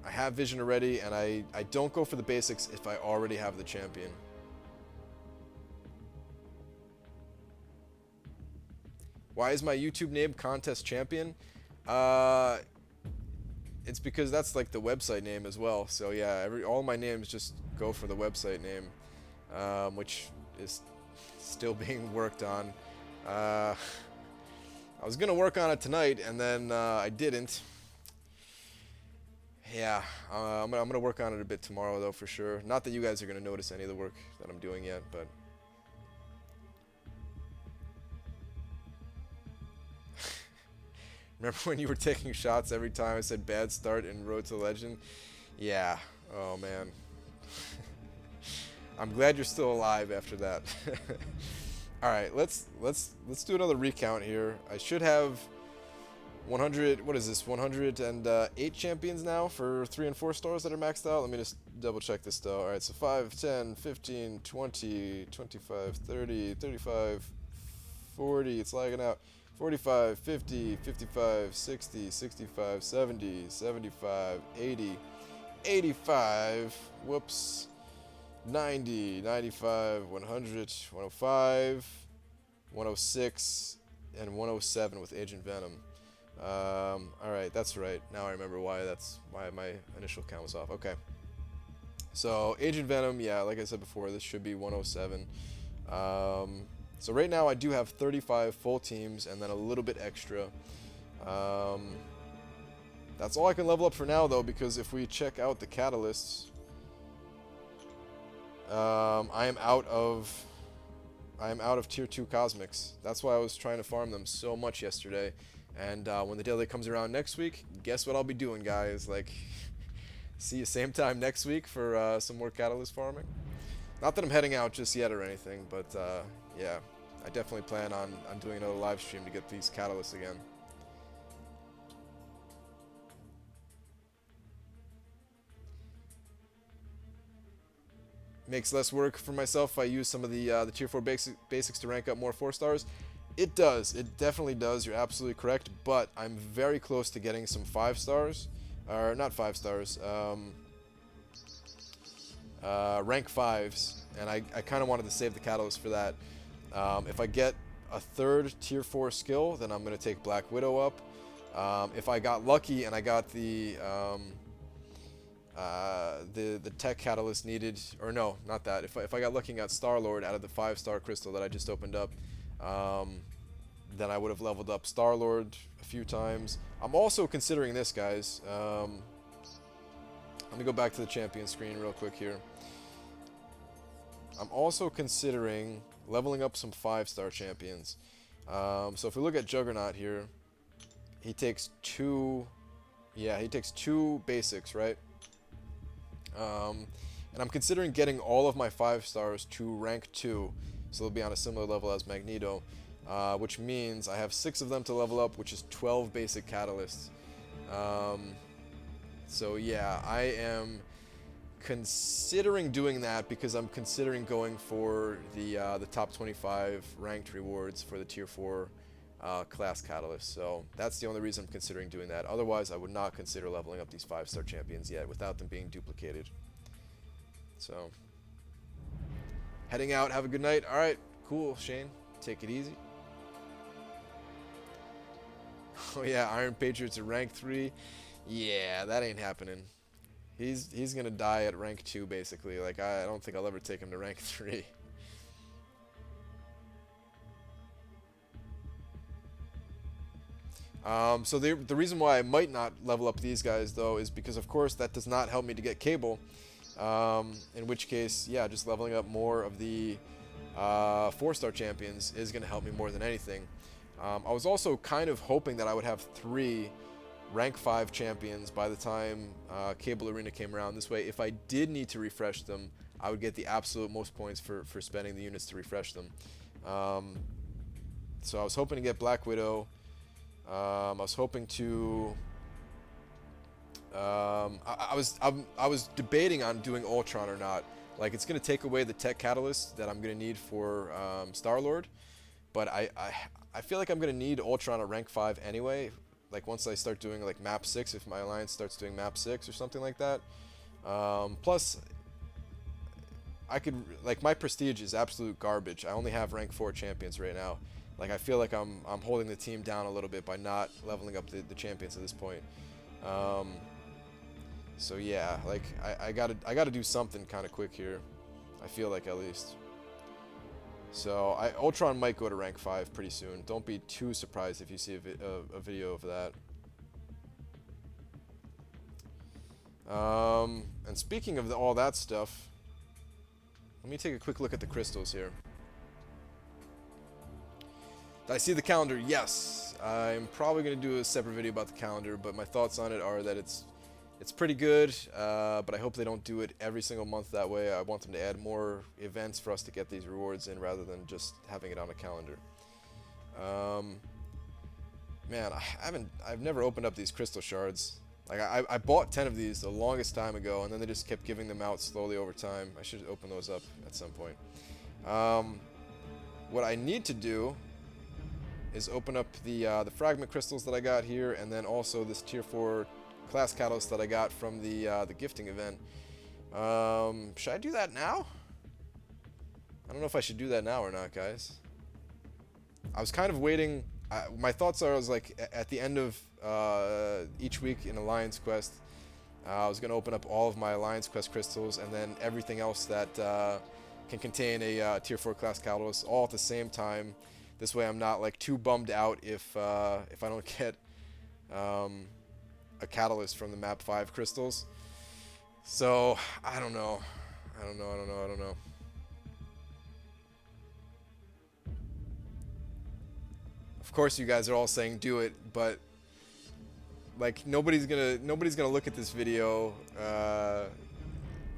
I have Vision already, and I don't go for the basics if I already have the champion. Why is my YouTube name Contest Champion? It's because that's like the website name as well. So yeah, all my names just go for the website name, which is still being worked on. I was gonna work on it tonight, and then I didn't. Yeah, I'm gonna work on it a bit tomorrow, though, for sure. Not that you guys are gonna notice any of the work that I'm doing yet, but remember when you were taking shots every time I said bad start in Road to Legend? Yeah. Oh man. I'm glad you're still alive after that. All right, let's do another recount here. I should have 100, what is this, 108 champions now for 3 and 4 stars that are maxed out. Let me just double check this though. Alright, so 5, 10, 15, 20, 25, 30, 35, 40, it's lagging out. 45, 50, 55, 60, 65, 70, 75, 80, 85, whoops, 90, 95, 100, 105, 106, and 107 with Agent Venom. Alright, that's right. Now I remember why my initial count was off. Okay. So, Agent Venom, yeah, like I said before, this should be 107. So right now I do have 35 full teams and then a little bit extra. Um, that's all I can level up for now, though, because if we check out the catalysts, I am out of tier 2 cosmics. That's why I was trying to farm them so much yesterday. And when the daily comes around next week, guess what I'll be doing, guys? Like, see you same time next week for some more catalyst farming. Not that I'm heading out just yet or anything, but yeah, I definitely plan on doing another live stream to get these catalysts again. Makes less work for myself if I use some of the tier 4 basics to rank up more 4 stars. It does. It definitely does. You're absolutely correct. But I'm very close to getting some 5 stars. Or not 5 stars. Rank 5s. And I kind of wanted to save the catalyst for that. If I get a 3rd tier 4 skill, then I'm going to take Black Widow up. If I got lucky and I got the tech catalyst needed, or no, not that. If I got lucky and got Star-Lord out of the 5-star crystal that I just opened up, then I would have leveled up Star-Lord a few times. I'm also considering this, guys. Let me go back to the champion screen real quick here. I'm also considering leveling up some 5-star champions. So if we look at Juggernaut here, he takes 2 basics, right? And I'm considering getting all of my 5 stars to rank 2, so they'll be on a similar level as Magneto, which means I have 6 of them to level up, which is 12 basic catalysts. So yeah, I am considering doing that because I'm considering going for the top 25 ranked rewards for the tier 4 class catalyst. So that's the only reason I'm considering doing that. Otherwise, I would not consider leveling up these 5-star champions yet without them being duplicated. So, heading out. Have a good night. All right, cool, Shane. Take it easy. Oh yeah, Iron Patriot's at rank 3. Yeah, that ain't happening. He's gonna die at rank 2 basically. Like I don't think I'll ever take him to rank 3. So the reason why I might not level up these guys though is because of course that does not help me to get Cable. In which case, yeah, just leveling up more of the 4-star champions is going to help me more than anything. I was also kind of hoping that I would have 3 rank 5 champions by the time Cable Arena came around. This way, if I did need to refresh them, I would get the absolute most points for spending the units to refresh them. So I was hoping to get Black Widow. I was hoping to... I was debating on doing Ultron or not. Like, it's going to take away the tech catalyst that I'm going to need for Star-Lord. But I feel like I'm going to need Ultron at rank 5 anyway. Like, once I start doing, like, map 6, if my alliance starts doing map 6 or something like that. Plus, I could, like, my prestige is absolute garbage. I only have rank 4 champions right now. Like, I feel like I'm holding the team down a little bit by not leveling up the champions at this point. So yeah, like I gotta do something kind of quick here. I feel like, at least. So Ultron might go to rank 5 pretty soon. Don't be too surprised if you see a video of that. And speaking of all that stuff, let me take a quick look at the crystals here. Did I see the calendar? Yes. I'm probably going to do a separate video about the calendar, but my thoughts on it are that it's pretty good, but I hope they don't do it every single month that way. I want them to add more events for us to get these rewards in rather than just having it on a calendar. Man, I've never opened up these crystal shards. Like, I bought 10 of these the longest time ago, and then they just kept giving them out slowly over time. I should open those up at some point. What I need to do is open up the fragment crystals that I got here, and then also this tier 4 class catalyst that I got from the gifting event. Should I do that now? I don't know if I should do that now or not, guys. I was kind of waiting. My thoughts are, I was like, at the end of each week in Alliance Quest, I was going to open up all of my Alliance Quest crystals and then everything else that can contain a tier 4 class catalyst all at the same time. This way I'm not like too bummed out if I don't get a catalyst from the map 5 crystals. So I don't know. I don't know. Of course you guys are all saying do it, but like nobody's gonna look at this video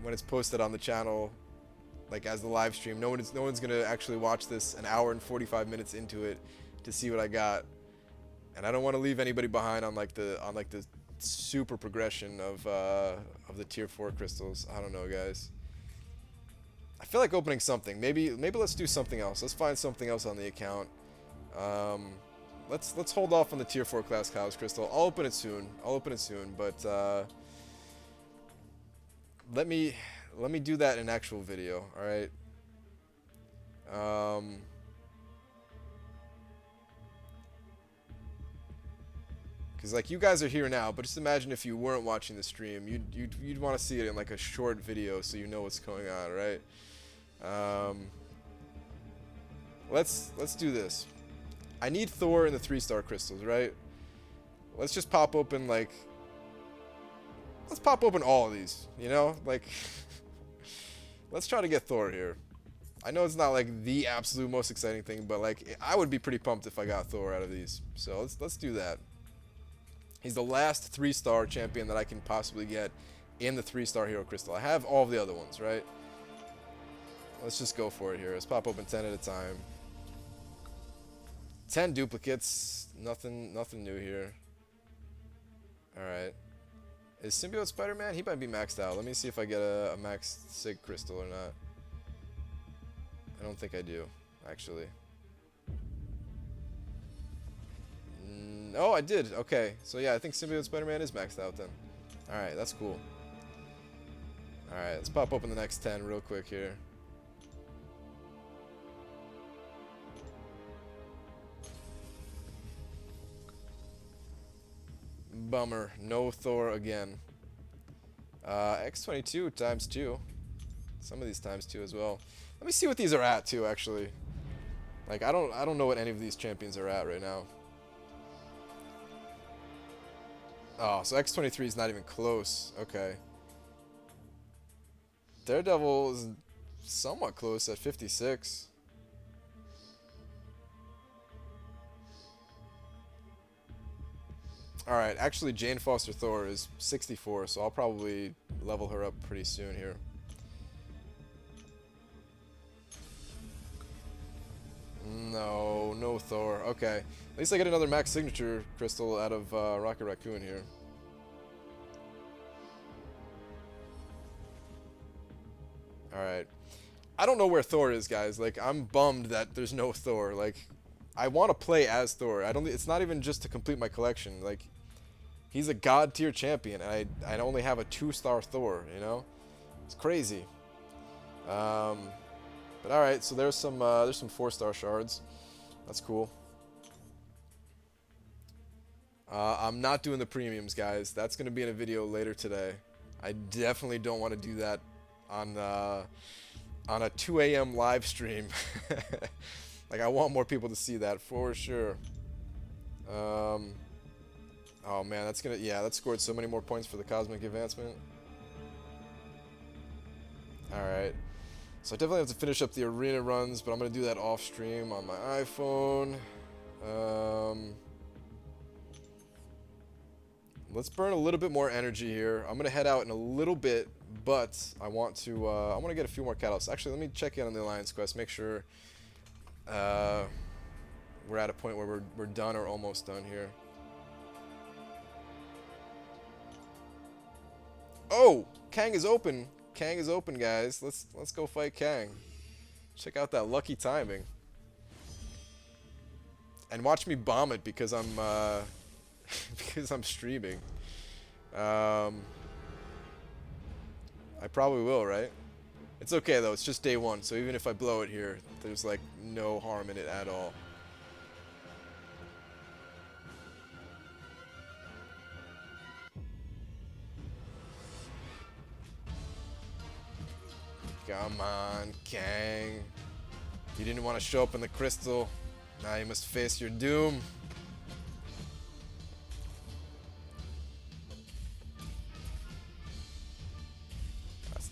when it's posted on the channel, like as the live stream. No one's gonna actually watch this an hour and 45 minutes into it to see what I got. And I don't want to leave anybody behind on like the super progression of the tier 4 crystals. I don't know, guys. I feel like opening something. Maybe let's do something else. Let's find something else on the account. Let's hold off on the tier 4 class Kyle's crystal. I'll open it soon. But let me do that in an actual video. All right. Because like you guys are here now, but just imagine if you weren't watching the stream, you'd want to see it in like a short video so you know what's going on, right? Let's do this. I need Thor and the 3-star crystals, right? Let's just pop open like, let's pop open all of these, you know? Like, let's try to get Thor here. I know it's not like the absolute most exciting thing, but like I would be pretty pumped if I got Thor out of these. So let's do that. He's the last 3-star champion that I can possibly get in the 3-star hero crystal. I have all of the other ones, right? Let's just go for it here. Let's pop open 10 at a time. 10 duplicates. Nothing new here. Alright. Is Symbiote Spider-Man? He might be maxed out. Let me see if I get a max Sig crystal or not. I don't think I do, actually. Oh, I did. Okay. So yeah, I think Symbiote Spider-Man is maxed out then. Alright, that's cool. Alright, let's pop open the next 10 real quick here. Bummer. No Thor again. X22 times 2. Some of these times 2 as well. Let me see what these are at too, actually. Like I don't know what any of these champions are at right now. Oh, so X23 is not even close. Okay. Daredevil is somewhat close at 56. Alright, actually Jane Foster Thor is 64, so I'll probably level her up pretty soon here. No Thor. Okay. At least I get another max signature crystal out of Rocket Raccoon here. Alright. I don't know where Thor is, guys. Like, I'm bummed that there's no Thor. Like, I want to play as Thor. It's not even just to complete my collection. Like, he's a god tier champion, and I only have a 2-star Thor, you know? It's crazy. But alright, so there's some 4-star shards. That's cool. I'm not doing the premiums, guys. That's going to be in a video later today. I definitely don't want to do that on a 2 a.m. live stream. Like, I want more people to see that for sure. Oh man, that scored so many more points for the Cosmic Advancement. Alright. So I definitely have to finish up the arena runs, but I'm going to do that off stream on my iPhone. Let's burn a little bit more energy here. I'm going to head out in a little bit, but I want to get a few more catalysts. Actually, let me check in on the Alliance quest, make sure we're at a point where we're done or almost done here. Oh, Kang is open. Kang is open, guys. Let's go fight Kang. Check out that lucky timing. And watch me bomb it because I'm because I'm streaming. I probably will, right? It's okay though. It's just day 1, so even if I blow it here, there's like no harm in it at all. Come on, Kang. You didn't want to show up in the crystal. Now you must face your doom.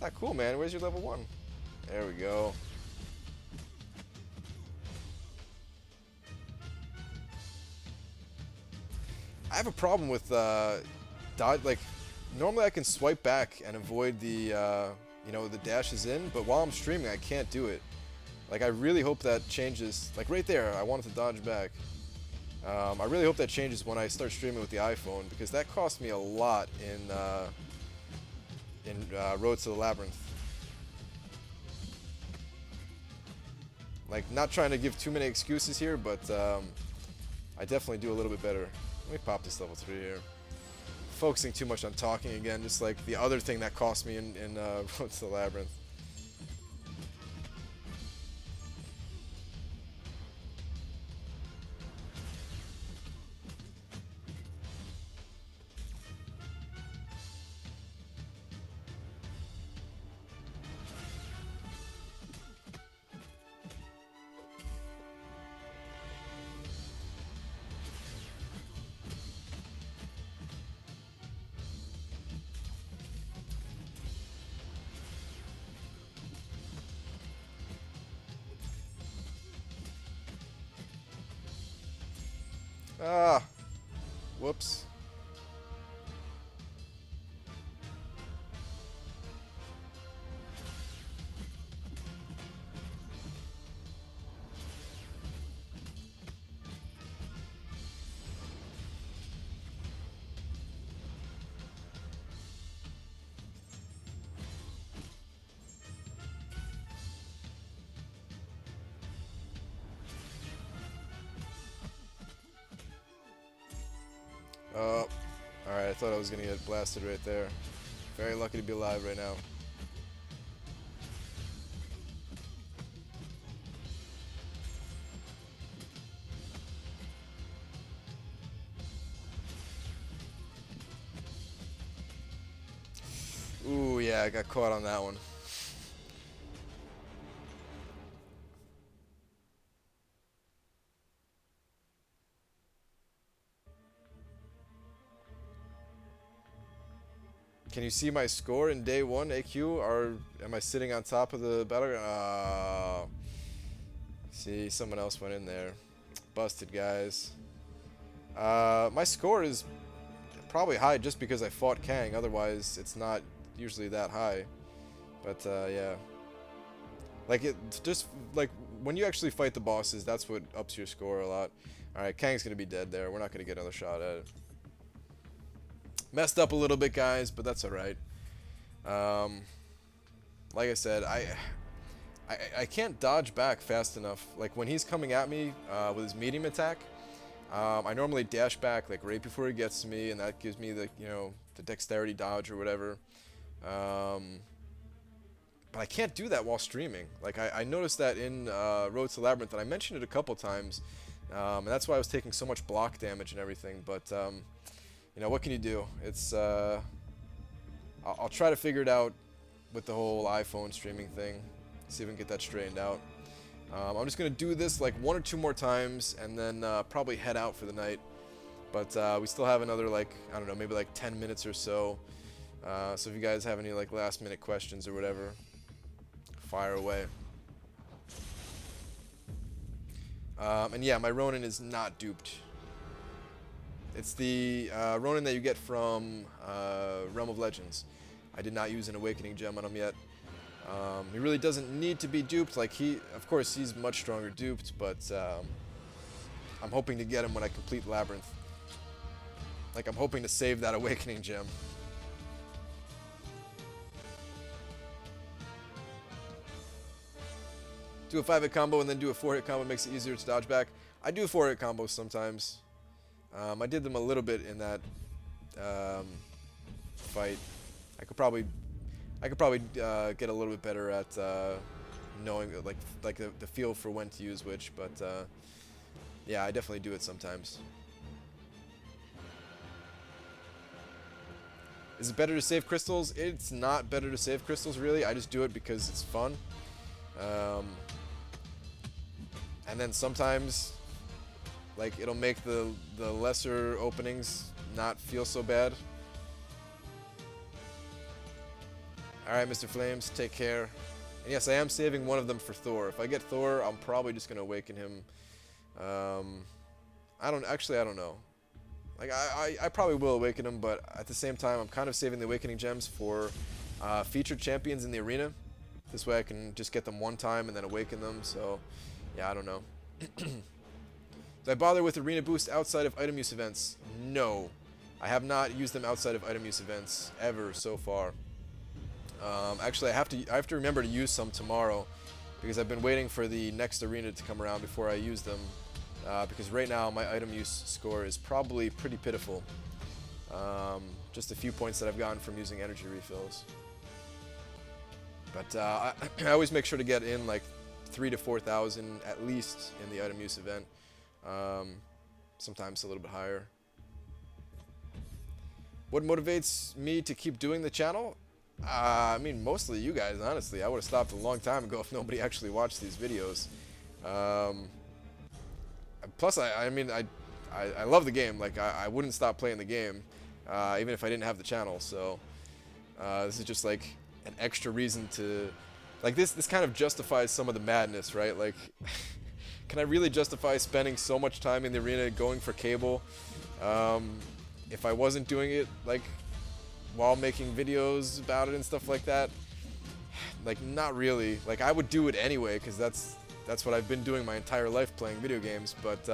It's not cool, man. Where's your level 1? There we go. I have a problem with dodge. Like, normally I can swipe back and avoid the you know, the dashes in, but while I'm streaming, I can't do it. Like, I really hope that changes. Like right there, I wanted to dodge back. I really hope that changes when I start streaming with the iPhone, because that cost me a lot in Road to the Labyrinth. Like, not trying to give too many excuses here, but I definitely do a little bit better. Let me pop this level 3 here. Focusing too much on talking again, just like the other thing that cost me in Road to the Labyrinth. Ah, whoops. Oh, alright, I thought I was gonna get blasted right there. Very lucky to be alive right now. Ooh, yeah, I got caught on that one. Can you see my score in day 1 AQ, or am I sitting on top of the battleground? See, someone else went in there. Busted, guys. My score is probably high just because I fought Kang, otherwise it's not usually that high. But yeah. Like, it just, like, when you actually fight the bosses, that's what ups your score a lot. Alright, Kang's gonna be dead there. We're not gonna get another shot at it. Messed up a little bit, guys, but that's alright. Like I said, I can't dodge back fast enough. Like, when he's coming at me with his medium attack, I normally dash back, like, right before he gets to me, and that gives me the, you know, the dexterity dodge or whatever. But I can't do that while streaming. Like, I noticed that in Road to Labyrinth, and I mentioned it a couple times, and that's why I was taking so much block damage and everything, but, you know, what can you do? It's, I'll try to figure it out with the whole iPhone streaming thing, see if we can get that straightened out. I'm just going to do this like 1 or 2 more times, and then probably head out for the night. But we still have another, like, I don't know, maybe like 10 minutes or so. So if you guys have any, like, last minute questions or whatever, fire away. And yeah, my Ronin is not duped. It's the Ronin that you get from Realm of Legends. I did not use an Awakening Gem on him yet. He really doesn't need to be duped. Like, of course, he's much stronger duped, but I'm hoping to get him when I complete Labyrinth. Like, I'm hoping to save that Awakening Gem. Do a 5-hit combo and then do a 4-hit combo makes it easier to dodge back. I do 4-hit combos sometimes. I did them a little bit in that fight. I could probably get a little bit better at knowing like the feel for when to use which, but yeah, I definitely do it sometimes. Is it better to save crystals? It's not better to save crystals, really. I just do it because it's fun. And then sometimes, like, it'll make the lesser openings not feel so bad. Alright, Mr. Flames, take care. And yes, I am saving one of them for Thor. If I get Thor, I'm probably just gonna awaken him. I don't know. Like, I probably will awaken him, but at the same time, I'm kind of saving the awakening gems for featured champions in the arena. This way I can just get them one time and then awaken them, so yeah, I don't know. Do I bother with arena boost outside of item use events? No. I have not used them outside of item use events ever so far. Actually, I have to remember to use some tomorrow because I've been waiting for the next arena to come around before I use them. Because right now my item use score is probably pretty pitiful. Just a few points that I've gotten from using energy refills. But I always make sure to get in like 3,000 to 4,000 at least in the item use event. Sometimes a little bit higher. What motivates me to keep doing the channel? I mean, mostly you guys, honestly. I would have stopped a long time ago if nobody actually watched these videos. Plus, I mean, I love the game. Like, I wouldn't stop playing the game, even if I didn't have the channel. So, this is just like an extra reason to, like, this kind of justifies some of the madness, right? Like, can I really justify spending so much time in the arena going for cable, if I wasn't doing it, like, while making videos about it and stuff like that? Like, not really. Like, I would do it anyway, because that's what I've been doing my entire life, playing video games, but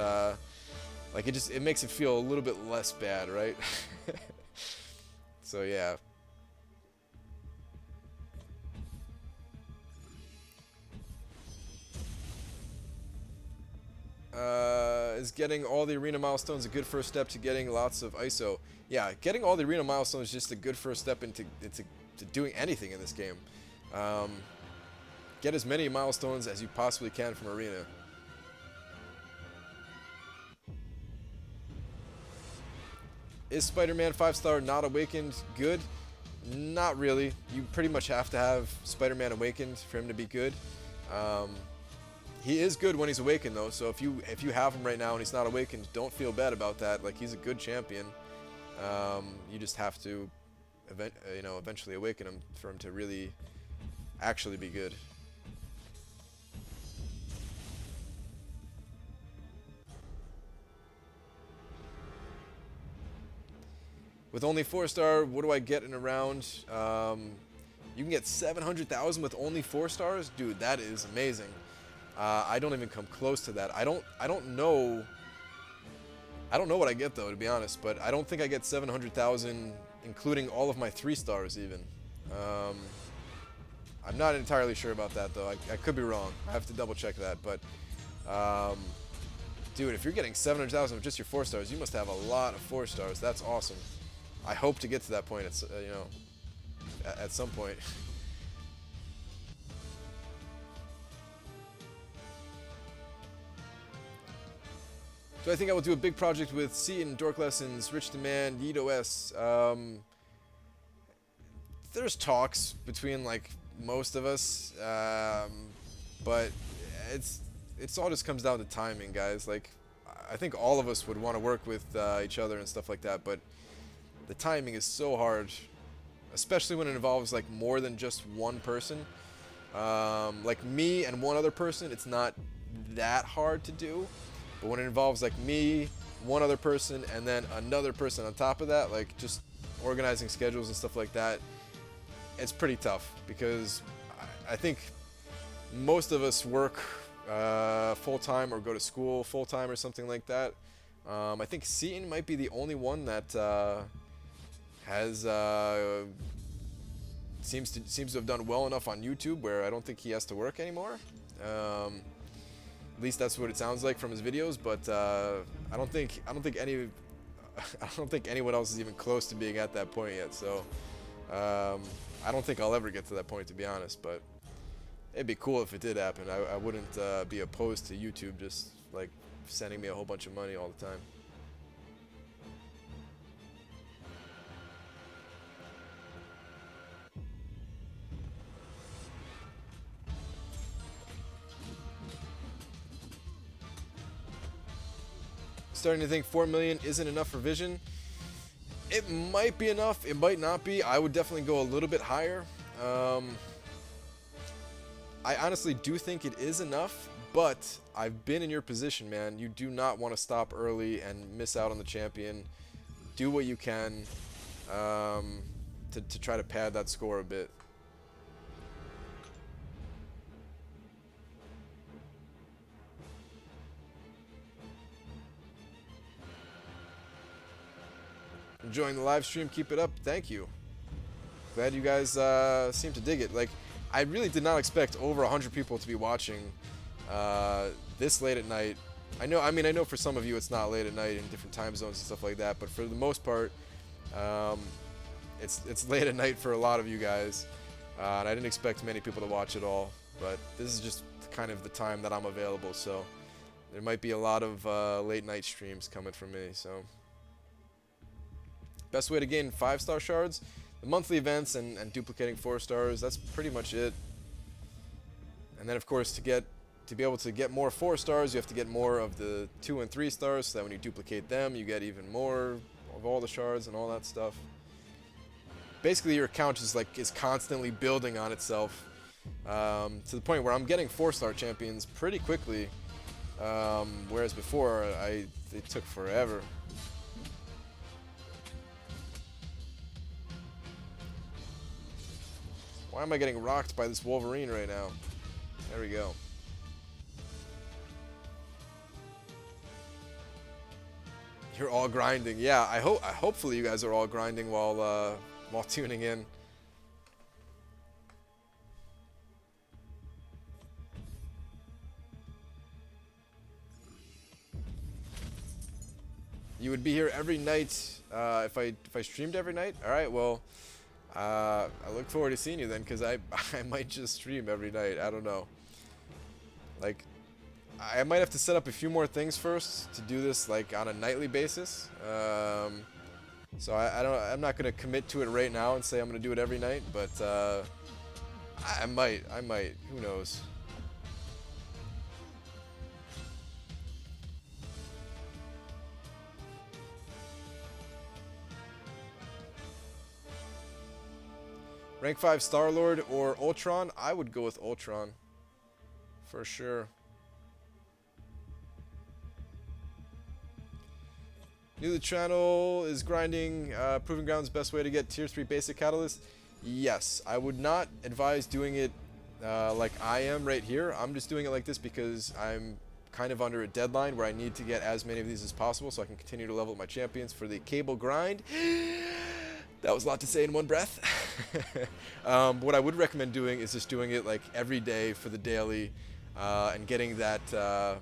like, it makes it feel a little bit less bad, right? So yeah. Is getting all the arena milestones a good first step to getting lots of ISO? Yeah, getting all the arena milestones is just a good first step into doing anything in this game. Get as many milestones as you possibly can from arena. Is Spider-Man 5-star not awakened good? Not really. You pretty much have to have Spider-Man awakened for him to be good. He is good when he's awakened though, so if you have him right now and he's not awakened, don't feel bad about that. Like, he's a good champion. You just have to eventually awaken him for him to really actually be good. With only 4-star, what do I get in a round? You can get 700,000 with only 4 stars? Dude, that is amazing. I don't even come close to that. I don't know what I get though, to be honest, but I don't think I get 700,000 including all of my 3 stars even. I'm not entirely sure about that though. I could be wrong. I have to double check that, but dude, if you're getting 700,000 with just your 4 stars, you must have a lot of 4 stars. That's awesome. I hope to get to that point. It's at some point. So I think I will do a big project with Seaton, Dork Lessons, Rich Demand, Yeet OS. There's talks between like most of us, but it's all just comes down to timing, guys. Like, I think all of us would want to work with each other and stuff like that, but the timing is so hard, especially when it involves like more than just one person. Like me and one other person, it's not that hard to do. But when it involves like me, one other person, and then another person on top of that, like just organizing schedules and stuff like that, it's pretty tough because I think most of us work full-time or go to school full-time or something like that. I think Seaton might be the only one that has seems to have done well enough on YouTube where I don't think he has to work anymore. At least that's what it sounds like from his videos, but I don't think anyone else is even close to being at that point yet. So I don't think I'll ever get to that point, to be honest. But it'd be cool if it did happen. I wouldn't be opposed to YouTube just like sending me a whole bunch of money all the time. Starting to think 4 million isn't enough for Vision. It might be enough, it might not be. I would definitely go a little bit higher. I honestly do think it is enough, but I've been in your position, man. You do not want to stop early and miss out on the champion. Do what you can to try to pad that score a bit. Enjoying the live stream, keep it up. Thank you. Glad you guys seem to dig it. Like, I really did not expect over 100 people to be watching this late at night. I know for some of you it's not late at night in different time zones and stuff like that, but for the most part, it's late at night for a lot of you guys. And I didn't expect many people to watch at all, but this is just kind of the time that I'm available, so there might be a lot of late night streams coming from me. So best way to gain 5-star shards, the monthly events and duplicating 4 stars. That's pretty much it. And then of course to be able to get more 4 stars, you have to get more of the 2 and 3 stars, so that when you duplicate them, you get even more of all the shards and all that stuff. Basically, your account is constantly building on itself to the point where I'm getting 4-star champions pretty quickly, whereas before it took forever. Why am I getting rocked by this Wolverine right now? There we go. You're all grinding. Yeah, hopefully you guys are all grinding while tuning in. You would be here every night if I streamed every night. All right, well, I look forward to seeing you then, because I might just stream every night. I don't know. Like, I might have to set up a few more things first to do this like on a nightly basis. So I'm not gonna commit to it right now and say I'm gonna do it every night, but I might. Who knows? Rank 5 Star-Lord or Ultron? I would go with Ultron. For sure. New to the channel, is grinding Proving Ground's best way to get tier 3 basic catalyst? Yes. I would not advise doing it like I am right here. I'm just doing it like this because I'm kind of under a deadline where I need to get as many of these as possible so I can continue to level up my champions for the cable grind. That was a lot to say in one breath. What I would recommend doing is just doing it like every day for the daily and getting that the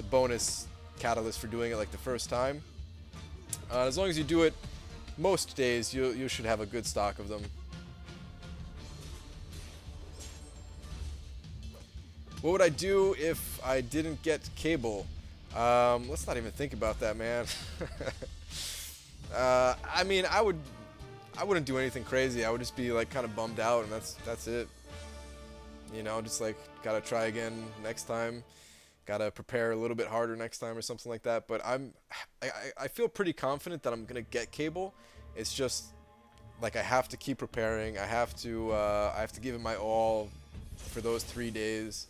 bonus catalyst for doing it like the first time. As long as you do it most days, you should have a good stock of them. What would I do if I didn't get cable? Let's not even think about that, man. I mean, I wouldn't do anything crazy. I would just be like kind of bummed out, and that's it. You know, just like gotta try again next time. Gotta prepare a little bit harder next time or something like that. But I feel pretty confident that I'm gonna get cable. It's just like I have to keep preparing. I have to give it my all for those 3 days.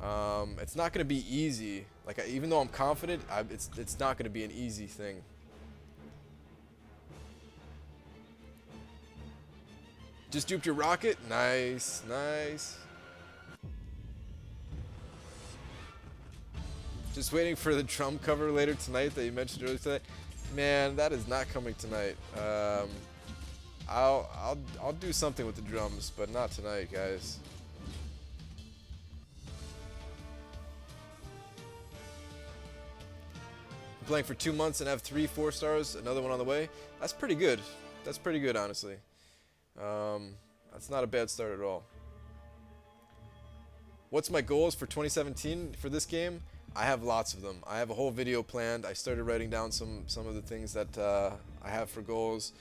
It's not gonna be easy. Like even though I'm confident, it's not gonna be an easy thing. Just duped your rocket? Nice, nice. Just waiting for the drum cover later tonight that you mentioned earlier today. Man, that is not coming tonight. I'll do something with the drums, but not tonight, guys. I'm playing for 2 months and have 3 4 stars, another one on the way. That's pretty good. That's pretty good, honestly. That's not a bad start at all. What's my goals for 2017 for this game? I have lots of them. I have a whole video planned. I started writing down some of the things that I have for goals.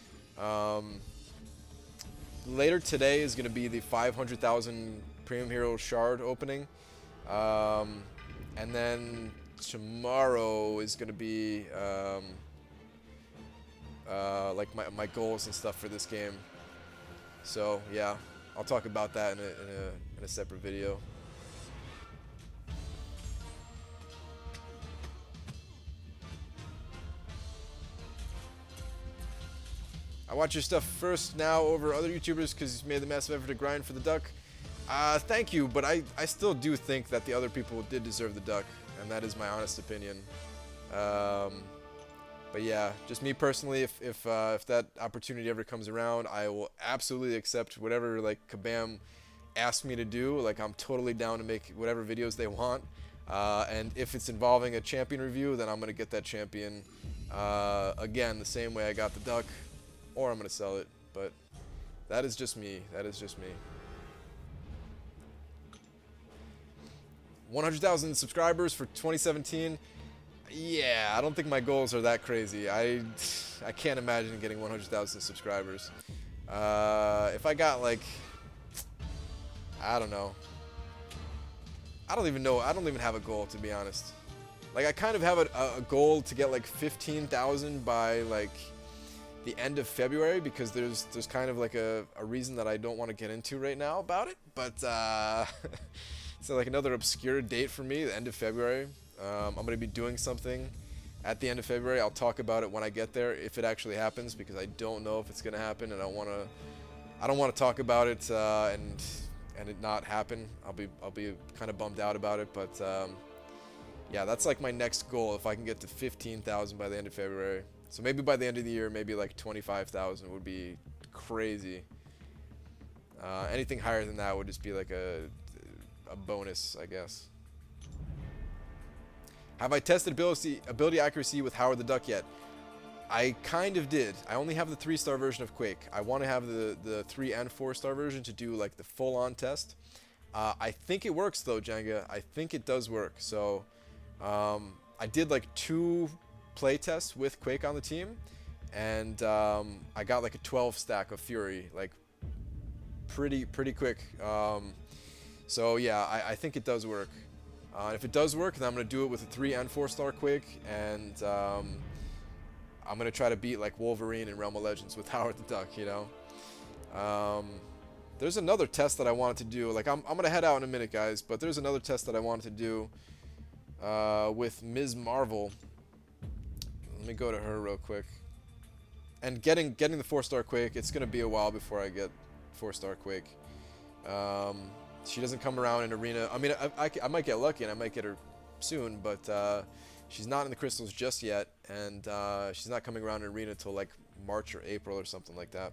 Later today is going to be the 500,000 Premium Hero Shard opening. And then tomorrow is going to be like my goals and stuff for this game. So yeah, I'll talk about that in a separate video. I watch your stuff first now over other YouTubers because you made the massive effort to grind for the duck. Thank you, but I still do think that the other people did deserve the duck, and that is my honest opinion. But yeah, just me personally, if that opportunity ever comes around, I will absolutely accept whatever like Kabam asks me to do. Like, I'm totally down to make whatever videos they want. And if it's involving a champion review, then I'm gonna get that champion again the same way I got the duck, or I'm gonna sell it. But that is just me. That is just me. 100,000 subscribers for 2017. Yeah, I don't think my goals are that crazy. I can't imagine getting 100,000 subscribers. If I got like, I don't know. I don't even know. I don't even have a goal, to be honest. Like, I kind of have a goal to get like 15,000 by like the end of February, because there's kind of like a reason that I don't want to get into right now about it. But so like another obscure date for me, the end of February. I'm going to be doing something at the end of February. I'll talk about it when I get there, if it actually happens, because I don't know if it's going to happen, and I don't want to talk about it and it not happen. I'll be kind of bummed out about it, but yeah, that's like my next goal, if I can get to 15,000 by the end of February. So maybe by the end of the year, maybe like 25,000 would be crazy. Anything higher than that would just be like a bonus, I guess. Have I tested ability accuracy with Howard the Duck yet? I kind of did. I only have the 3-star version of Quake. I want to have the 3 and 4-star version to do like the full-on test. I think it works though, Jenga. I think it does work. So I did like 2 play tests with Quake on the team, and I got like a 12 stack of Fury, like pretty quick. So yeah, I think it does work. If it does work, then I'm going to do it with a 3 and 4-star Quake, and I'm going to try to beat like Wolverine in Realm of Legends with Howard the Duck, you know. There's another test that I wanted to do. Like, I'm going to head out in a minute, guys, but there's another test that I wanted to do with Ms. Marvel. Let me go to her real quick. And getting the 4-star Quake, it's going to be a while before I get 4-star Quake. She doesn't come around in Arena. I mean, I might get lucky and I might get her soon, but she's not in the crystals just yet, and she's not coming around in Arena until like March or April or something like that.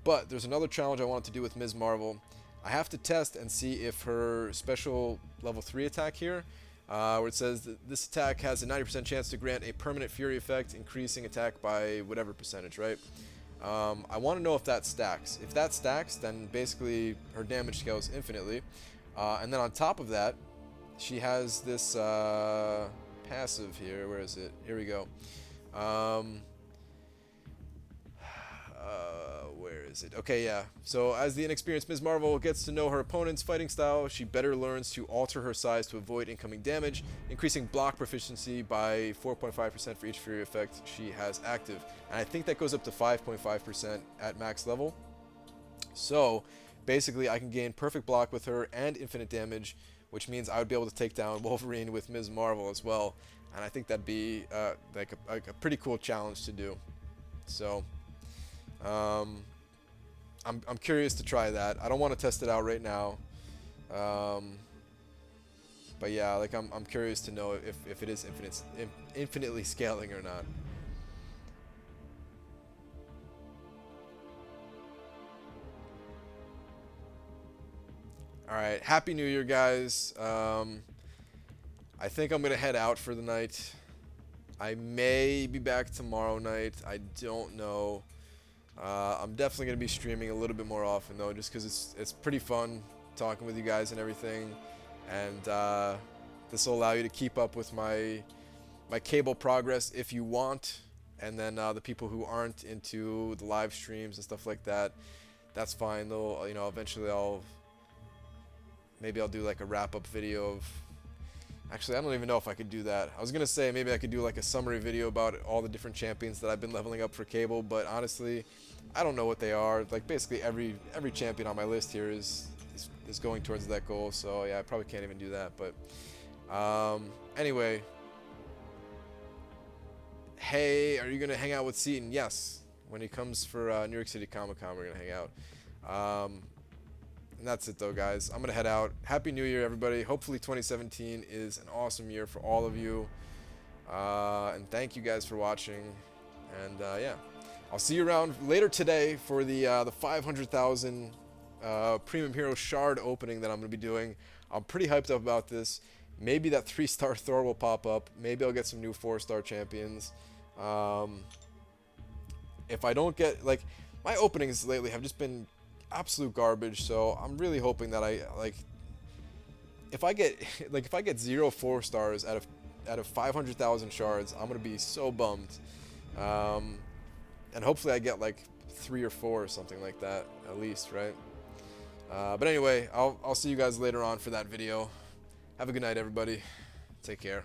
But there's another challenge I wanted to do with Ms. Marvel. I have to test and see if her special level 3 attack here, where it says that this attack has a 90% chance to grant a permanent Fury effect, increasing attack by whatever percentage, right? I want to know if that stacks. If that stacks, then basically her damage scales infinitely. And then on top of that, she has this passive here. Where is it? Here we go. Where is it? Okay, yeah. So as the inexperienced Ms. Marvel gets to know her opponent's fighting style, she better learns to alter her size to avoid incoming damage, increasing block proficiency by 4.5% for each Fury effect she has active. And I think that goes up to 5.5% at max level. So basically I can gain perfect block with her and infinite damage, which means I would be able to take down Wolverine with Ms. Marvel as well. And I think that'd be like a pretty cool challenge to do. So I'm curious to try that. I don't want to test it out right now. But yeah, like I'm curious to know if it is infinitely scaling or not. Alright, Happy New Year, guys. I think I'm going to head out for the night. I may be back tomorrow night. I don't know. I'm definitely going to be streaming a little bit more often, though, just because it's pretty fun talking with you guys and everything. And this will allow you to keep up with my cable progress if you want. And then the people who aren't into the live streams and stuff like that, that's fine. They'll, you know, eventually maybe I'll do like a wrap-up video of... Actually, I don't even know if I could do that. I was going to say maybe I could do like a summary video about all the different champions that I've been leveling up for cable, but honestly, I don't know what they are. Like basically every champion on my list here is going towards that goal. So yeah, I probably can't even do that. But anyway, hey, are you gonna hang out with Seaton? Yes, when he comes for New York City Comic Con, we're gonna hang out. And that's it though, guys. I'm gonna head out. Happy New Year, everybody. Hopefully 2017 is an awesome year for all of you. And thank you guys for watching. And yeah, I'll see you around later today for the 500,000 Premium Hero Shard opening that I'm gonna be doing. I'm pretty hyped up about this. Maybe that 3-star Thor will pop up. Maybe I'll get some new 4-star champions. If I don't get, like, my openings lately have just been absolute garbage, so I'm really hoping that I, like, if I get if I get 0 4-stars out of 500,000 shards, I'm gonna be so bummed. And hopefully I get like 3 or 4 or something like that at least, right? But anyway, I'll see you guys later on for that video. Have a good night, everybody. Take care.